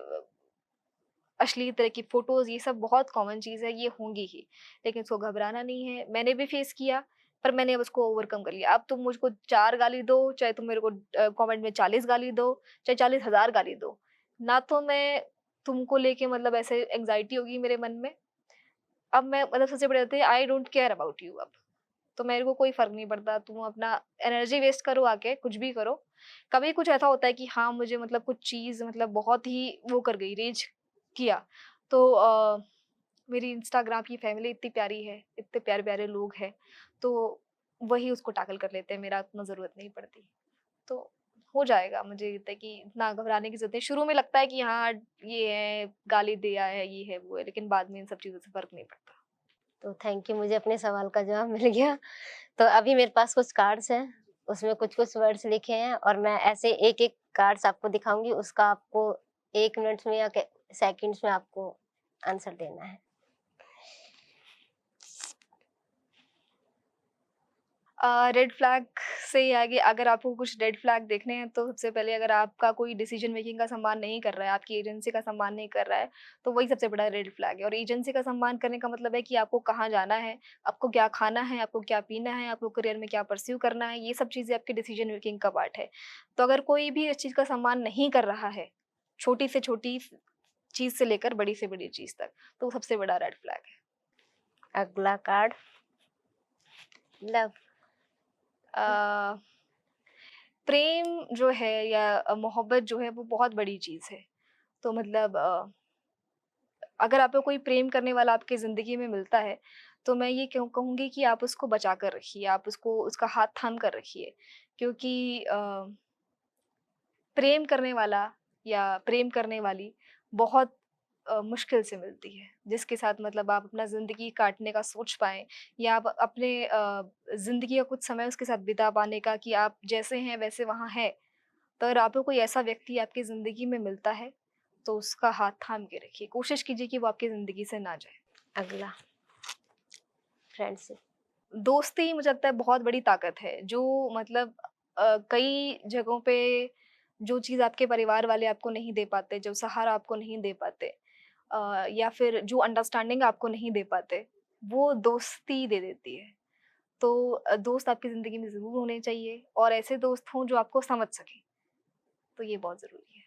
अश्लील तरह की फ़ोटोज़, ये सब बहुत कॉमन चीज़ है, ये होंगी ही। लेकिन उसको घबराना नहीं है, मैंने भी फेस किया, पर मैंने अब उसको ओवरकम कर लिया। अब तुम मुझको 4 गाली दो, चाहे तुम मेरे को कमेंट में 40 गाली दो, चाहे 40,000 गाली दो, ना तो मैं तुमको लेके मतलब ऐसे एंग्ज़ायटी होगी मेरे मन में। अब मैं मतलब सबसे बड़ी बात है I don't care about you अब। तो मेरे को कोई फ़र्क नहीं पड़ता, तुम अपना एनर्जी वेस्ट करो आके, कुछ भी करो। कभी कुछ ऐसा होता है कि हाँ, मुझे मतलब कुछ चीज़ मतलब बहुत ही वो कर गई, रेज किया। तो मेरी इंस्टाग्राम की फैमिली इतनी प्यारी है, इतने प्यारे-प्यारे लोग हैं, तो वही उसको टैकल कर लेते हैं, मेरा उतना ज़रूरत नहीं पड़ती। तो हो जाएगा, मुझे लगता है कि इतना घबराने की ज़रूरत नहीं। शुरू में लगता है कि हाँ, ये है, गाली दिया है, ये है, वो है, लेकिन बाद में इन सब चीज़ों से फ़र्क नहीं पड़ता। तो थैंक यू, मुझे अपने सवाल का जवाब मिल गया। तो अभी मेरे पास कुछ कार्ड्स हैं, उसमें कुछ-कुछ वर्ड्स लिखे हैं और मैं ऐसे एक-एक कार्ड्स आपको दिखाऊँगी, उसका आपको 1 मिनट में या क सेकंड्स में आपको आंसर देना है। रेड फ्लैग से आगे अगर आपको कुछ रेड फ्लैग देखने हैं तो सबसे पहले अगर आपका कोई डिसीजन मेकिंग का सम्मान नहीं कर रहा है, आपकी एजेंसी का सम्मान नहीं कर रहा है, तो वही सबसे बड़ा रेड फ्लैग है। और एजेंसी का सम्मान करने का मतलब है कि आपको कहाँ जाना है, आपको क्या खाना है, आपको क्या पीना है, आपको करियर में क्या परस्यू करना है, ये सब चीज़ें आपके डिसीजन मेकिंग का पार्ट है। तो अगर कोई भी इस चीज़ का सम्मान नहीं कर रहा है, छोटी से छोटी चीज़ से लेकर बड़ी से बड़ी चीज़ तक, तो वो सबसे बड़ा रेड फ्लैग है। अगला कार्ड लव। अ, प्रेम जो है या मोहब्बत जो है वो बहुत बड़ी चीज़ है। तो मतलब अगर आपको कोई प्रेम करने वाला आपकी ज़िंदगी में मिलता है, तो मैं ये कहूँगी कि आप उसको बचा कर रखिए, आप उसको उसका हाथ थाम कर रखिए। क्योंकि प्रेम करने वाला या प्रेम करने वाली बहुत मुश्किल से मिलती है, जिसके साथ मतलब आप अपना ज़िंदगी काटने का सोच पाएँ या आप अपने ज़िंदगी का कुछ समय उसके साथ बिता पाने का कि आप जैसे हैं वैसे वहाँ हैं। तो अगर आपको कोई ऐसा व्यक्ति आपकी ज़िंदगी में मिलता है, तो उसका हाथ थाम के रखिए। कोशिश कीजिए कि वो आपकी ज़िंदगी से ना जाए। अगला फ्रेंडशिप। दोस्ती मुझे लगता है बहुत बड़ी ताकत है, जो मतलब कई जगहों पे जो चीज़ आपके परिवार वाले आपको नहीं दे पाते, जो सहारा आपको नहीं दे पाते या फिर जो अंडरस्टैंडिंग आपको नहीं दे पाते, वो दोस्ती दे देती है। तो दोस्त आपकी ज़िंदगी में ज़रूर होने चाहिए और ऐसे दोस्त हों जो आपको समझ सकें, तो ये बहुत ज़रूरी है।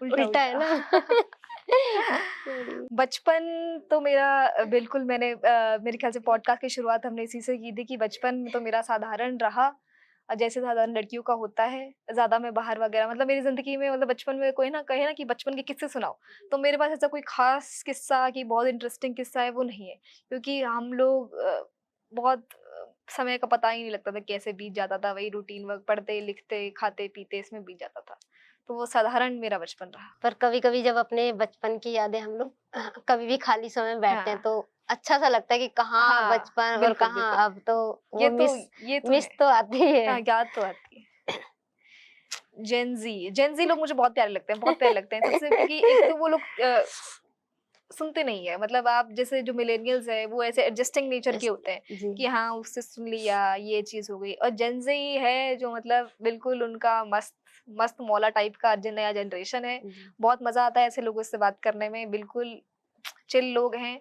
उल्टा उल्टा है उल्टा-उल्टा। ना? सॉरी। बचपन तो मेरा बिल्कुल मैंने मेरे ख़्याल से पॉडकास्ट की शुरुआत हमने इसी से की थी कि बचपन तो मेरा साधारण रहा जैसे साधारण लड़कियों का होता है। ज़्यादा मैं बाहर वग़ैरह मतलब मेरी ज़िंदगी में मतलब बचपन में कोई ना कहे ना कि बचपन के किस्से सुनाओ, तो मेरे पास ऐसा कोई ख़ास किस्सा कि बहुत इंटरेस्टिंग किस्सा है वो नहीं है। क्योंकि हम लोग बहुत समय का पता ही नहीं लगता था कैसे बीत जाता था, वही रूटीन वर्क पढ़ते, लिखते, खाते-पीते इसमें बीत जाता था। तो वो साधारण मेरा बचपन रहा। पर कभी-कभी जब अपने बचपन की यादें हम लोग कभी भी खाली समय में बैठते हैं हाँ। तो अच्छा-सा लगता है कि कहाँ हाँ, बचपन और बिल्कुल, कहाँ बिल्कुल। अब, तो ये वो तो मिस ये तो मिस है। तो आती है। हाँ, याद तो आती है। जेन ज़ी लोग मुझे बहुत प्यारे लगते हैं, बहुत प्यारे लगते हैं। सबसे क्योंकि एक तो वो लोग सुनते नहीं है मतलब आप जैसे जो मिलेनियल्स हैं वो ऐसे एडजस्टिंग नेचर के यस, होते हैं जी, कि हाँ, उससे सुन लिया, ये चीज़ हो गई और जेन ज़ी है जो मतलब बिल्कुल उनका मस्त मस्त मौला टाइप का जो नया जनरेशन है। जी, बहुत मज़ा आता है ऐसे लोगों से बात करने में, बिल्कुल चिल लोग हैं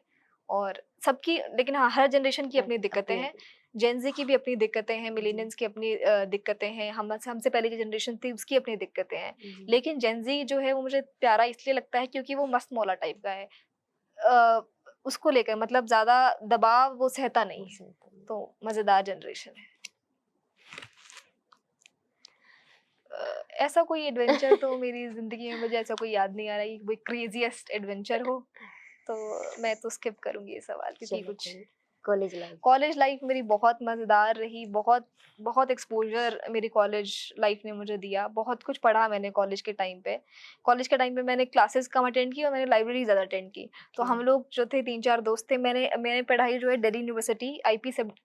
और सबकी लेकिन हाँ, हर जनरेशन की हाँ, अपनी दिक्कतें हैं। अपनी-अपनी। जेन ज़ी की भी अपनी दिक्कतें हैं, जी, मिलेनियल्स की अपनी दिक्कतें हैं, हमसे पहले जो जनरेशन थी उसकी अपनी दिक्कतें हैं। जी, लेकिन जेन ज़ी जो है वो मुझे प्यारा इसलिए लगता है क्योंकि वो मस्त मौला टाइप का है। अ, उसको लेकर मतलब ज़्यादा दबाव वो सहता नहीं है, वैसे तो नहीं। तो मज़ेदार जनरेशन है। ऐसा कोई एडवेंचर तो मेरी ज़िंदगी में मुझे ऐसा कोई याद नहीं आ रहा है कि कोई क्रेज़ीएस्ट एडवेंचर हो, तो मैं तो स्किप करूँगी ये सवाल क्योंकि चलो कुछ कोई कॉलेज लाइफ। कॉलेज लाइफ मेरी बहुत मज़ेदार रही, बहुत बहुत एक्सपोज़र मेरी कॉलेज लाइफ ने मुझे दिया, बहुत कुछ पढ़ा मैंने कॉलेज के टाइम पे। कॉलेज के टाइम पे मैंने क्लासेस कम अटेंड की और मैंने लाइब्रेरी ज़्यादा अटेंड की। तो ओके, हम लोग जो थे 3-4 दोस्त थे, मैंने मैंने पढ़ाई जो है दिल्ली यूनिवर्सिटी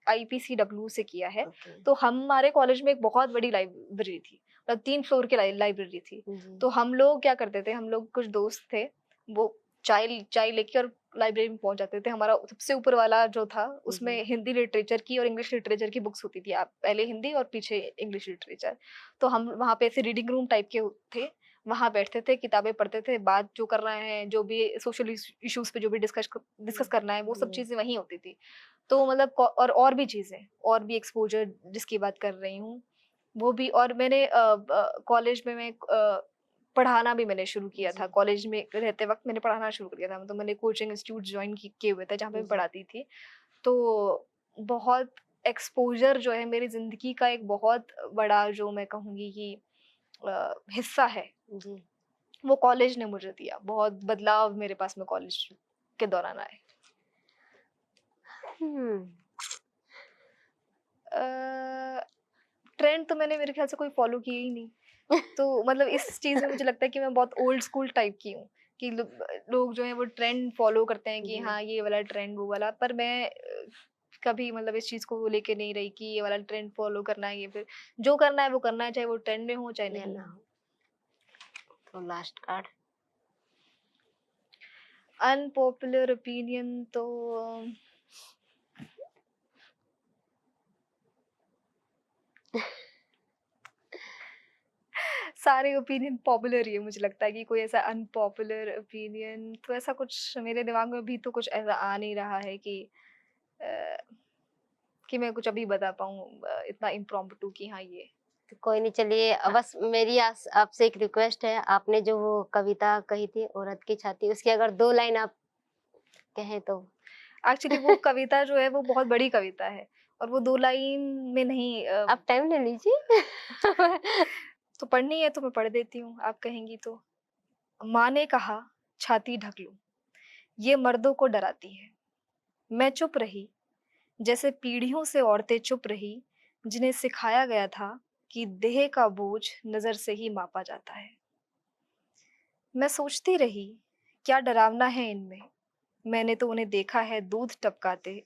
आईपीसीडब्ल्यू से किया है। ओके, तो हमारे कॉलेज में एक बहुत बड़ी लाइब्रेरी थी, मतलब 3 फ्लोर की लाइब्रेरी थी। जी, तो हम लोग क्या करते थे, हम लोग कुछ दोस्त थे, वो चाय चाय लेके और लाइब्रेरी में पहुँच जाते थे। हमारा सबसे ऊपर वाला जो था, जी, उसमें हिंदी लिटरेचर की और इंग्लिश लिटरेचर की बुक्स होती थी। आप पहले हिंदी और पीछे इंग्लिश लिटरेचर। तो हम वहाँ पे ऐसे रीडिंग रूम टाइप के थे। वहाँ बैठते थे, किताबें पढ़ते थे, बात जो करना है, जो भी सोशल इश्यूज़ पे जो भी डिस्कस करना है, वो सब जी, चीज़ें वहीं होती थी। तो मतलब और भी चीज़ें, और भी एक्सपोज़र जिसकी बात कर रही हूँ, वो भी और मैंने कॉलेज में मैं पढ़ाना भी मैंने शुरू किया था। जी, कॉलेज में रहते वक़्त मैंने पढ़ाना शुरू कर दिया था। तो मैंने कोचिंग इंस्टीट्यूट जॉइन किए हुए थे जहाँ पे मैं जी, पढ़ाती थी। तो बहुत एक्सपोज़र जो है मेरी ज़िंदगी का एक बहुत बड़ा जो मैं कहूँगी कि हिस्सा है, जी। वो कॉलेज ने मुझे दिया। बहुत बदलाव मेरे पास में कॉलेज के दौरान आए। हुँ, ट्रेंड तो मैंने मेरे ख़्याल से कोई फ़ॉलो किए ही नहीं। तो मतलब इस चीज़ में मुझे लगता है कि मैं बहुत ओल्ड स्कूल टाइप की हूँ, कि लोग जो है वो ट्रेंड फॉलो करते हैं कि जी। हाँ ये वाला ट्रेंड वो वाला, पर मैं कभी मतलब इस चीज को लेके नहीं रही कि ये वाला ट्रेंड फॉलो करना है, ये फिर जो करना है वो करना है, चाहे वो ट्रेंड में हो चाहे या नहीं ना हो। हो। तो लास्ट कार्ड। अनपॉपुलर ओपिनियन तो सारे ओपिनियन पॉपुलर ही है, मुझे लगता है कि कोई ऐसा अनपॉपुलर ओपिनियन तो ऐसा कुछ मेरे दिमाग में भी तो कुछ ऐसा आ नहीं रहा है अ, कि मैं कुछ अभी बता पाऊँ इतना इम्प्रॉम्प्टू कि हाँ ये। तो कोई नहीं, चलिए हाँ, बस मेरी आपसे एक रिक्वेस्ट है, आपने जो वो कविता कही थी औरत की छाती, उसकी अगर 2 लाइन आप कहें तो? एक्चुअली वो कविता जो है वो बहुत बड़ी कविता है और वो 2 लाइन में नहीं आप टाइम ले लीजिए। तो पढ़नी है तो मैं पढ़ देती हूँ, आप कहेंगी तो। माँ ने कहा, छाती ढक लो, ये मर्दों को डराती है। मैं चुप रही, जैसे पीढ़ियों से औरतें चुप रही, जिन्हें सिखाया गया था कि देह का बोझ नज़र से ही मापा जाता है। मैं सोचती रही, क्या डरावना है इनमें? मैंने तो उन्हें देखा है दूध टपकाते,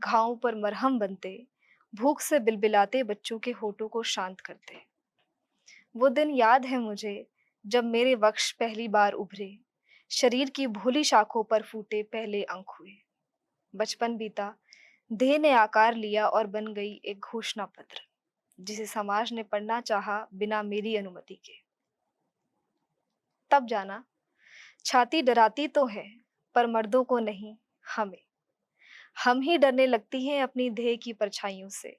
घावों पर मरहम बनते, भूख से बिलबिलाते बच्चों के होठों को शांत करते। वो दिन याद है मुझे जब मेरे वक्ष पहली बार उभरे, शरीर की भोली शाखों पर फूटे पहले अंक हुए। बचपन बीता, देह ने आकार लिया और बन गई एक घोषणा पत्र, जिसे समाज ने पढ़ना चाहा बिना मेरी अनुमति के। तब जाना, छाती डराती तो है, पर मर्दों को नहीं, हमें। हम ही डरने लगती हैं अपनी देह की परछाइयों से,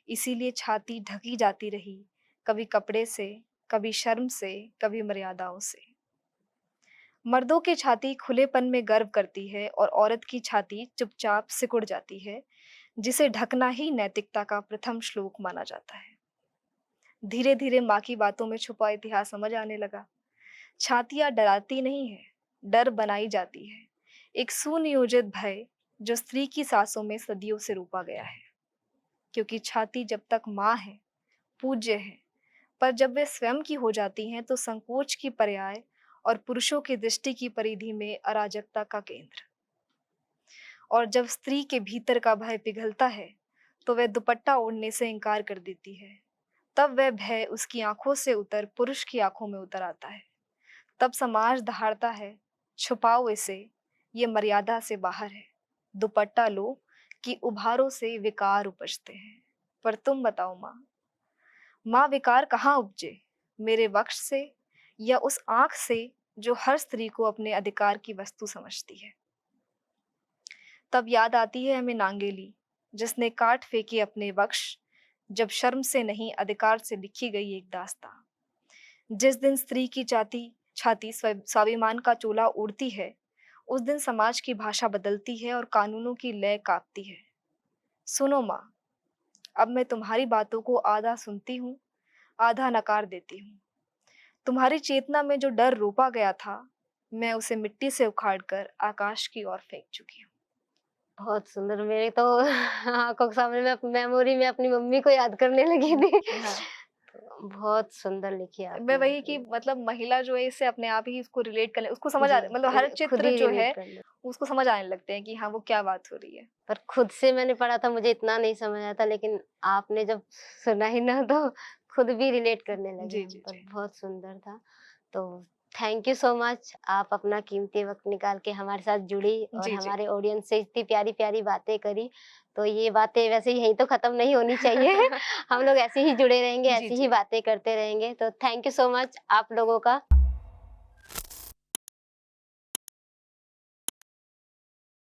इसीलिए छाती ढकी जाती रही, कभी कपड़े से, कभी शर्म से, कभी मर्यादाओं से। मर्दों की छाती खुलेपन में गर्व करती है और औरत की छाती चुपचाप सिकुड़ जाती है, जिसे ढकना ही नैतिकता का प्रथम श्लोक माना जाता है। धीरे धीरे माँ की बातों में छुपा इतिहास समझ आने लगा। छातियां डराती नहीं है, डर बनाई जाती है, एक सुनियोजित भय जो स्त्री की सांसों में सदियों से रोपा गया है। क्योंकि छाती जब तक माँ है, पूज्य है, पर जब वे स्वयं की हो जाती हैं तो संकोच की पर्याय और पुरुषों की दृष्टि की परिधि में अराजकता का केंद्र। और जब स्त्री के भीतर का भय पिघलता है तो वह दुपट्टा ओढ़ने से इनकार कर देती है। तब वह भय उसकी आंखों से उतर पुरुष की आंखों में उतर आता है। तब समाज दहाड़ता है, छुपाओ इसे, ये मर्यादा से बाहर है। दुपट्टा लो कि उभारों से विकार उपजते हैं। पर तुम बताओ माँ, माँ विकार कहाँ उपजे? मेरे वक्ष से या उस आंख से जो हर स्त्री को अपने अधिकार की वस्तु समझती है? तब याद आती है हमें नांगेली, जिसने काट फेंके अपने वक्ष, जब शर्म से नहीं अधिकार से लिखी गई एक दास्तां। जिस दिन स्त्री की छाती स्वाभिमान का चोला ओढ़ती है, उस दिन समाज की भाषा बदलती है और कानूनों की लय कांपती है। सुनो माँ, अब मैं तुम्हारी बातों को आधा सुनती हूँ, आधा नकार देती हूँ। तुम्हारी चेतना में जो डर रोपा गया था, मैं उसे मिट्टी से उखाड़कर आकाश की ओर फेंक चुकी हूँ। बहुत सुंदर, मेरे तो आँखों के सामने मैं मेमोरी में अपनी मम्मी को याद करने लगी थी। हाँ, तो बहुत सुंदर लिखी मैं आपने। वही कि मतलब महिला जो है इससे अपने आप ही इसको रिलेट करने, उसको समझ आ जी, मतलब हर खुद चित्र ही जो रिलेट है कर लो। उसको समझ आने लगते हैं कि हाँ वो क्या बात हो रही है। पर खुद से मैंने पढ़ा था, मुझे इतना नहीं समझ आया था, लेकिन आपने जब सुना ही ना तो खुद भी रिलेट करने लगे जी, हम जी, पर। जी। बहुत सुंदर था। तो थैंक यू सो मच, आप अपना कीमती वक़्त निकाल के हमारे साथ जुड़ी और जी, जी। हमारे ऑडियंस से इतनी प्यारी-प्यारी बातें करी। तो ये बातें वैसे यहीं तो खत्म नहीं होनी चाहिए। हम लोग ऐसे ही जुड़े रहेंगे, जी, ऐसी ही जी। बातें करते रहेंगे। तो थैंक यू सो मच आप लोगों का।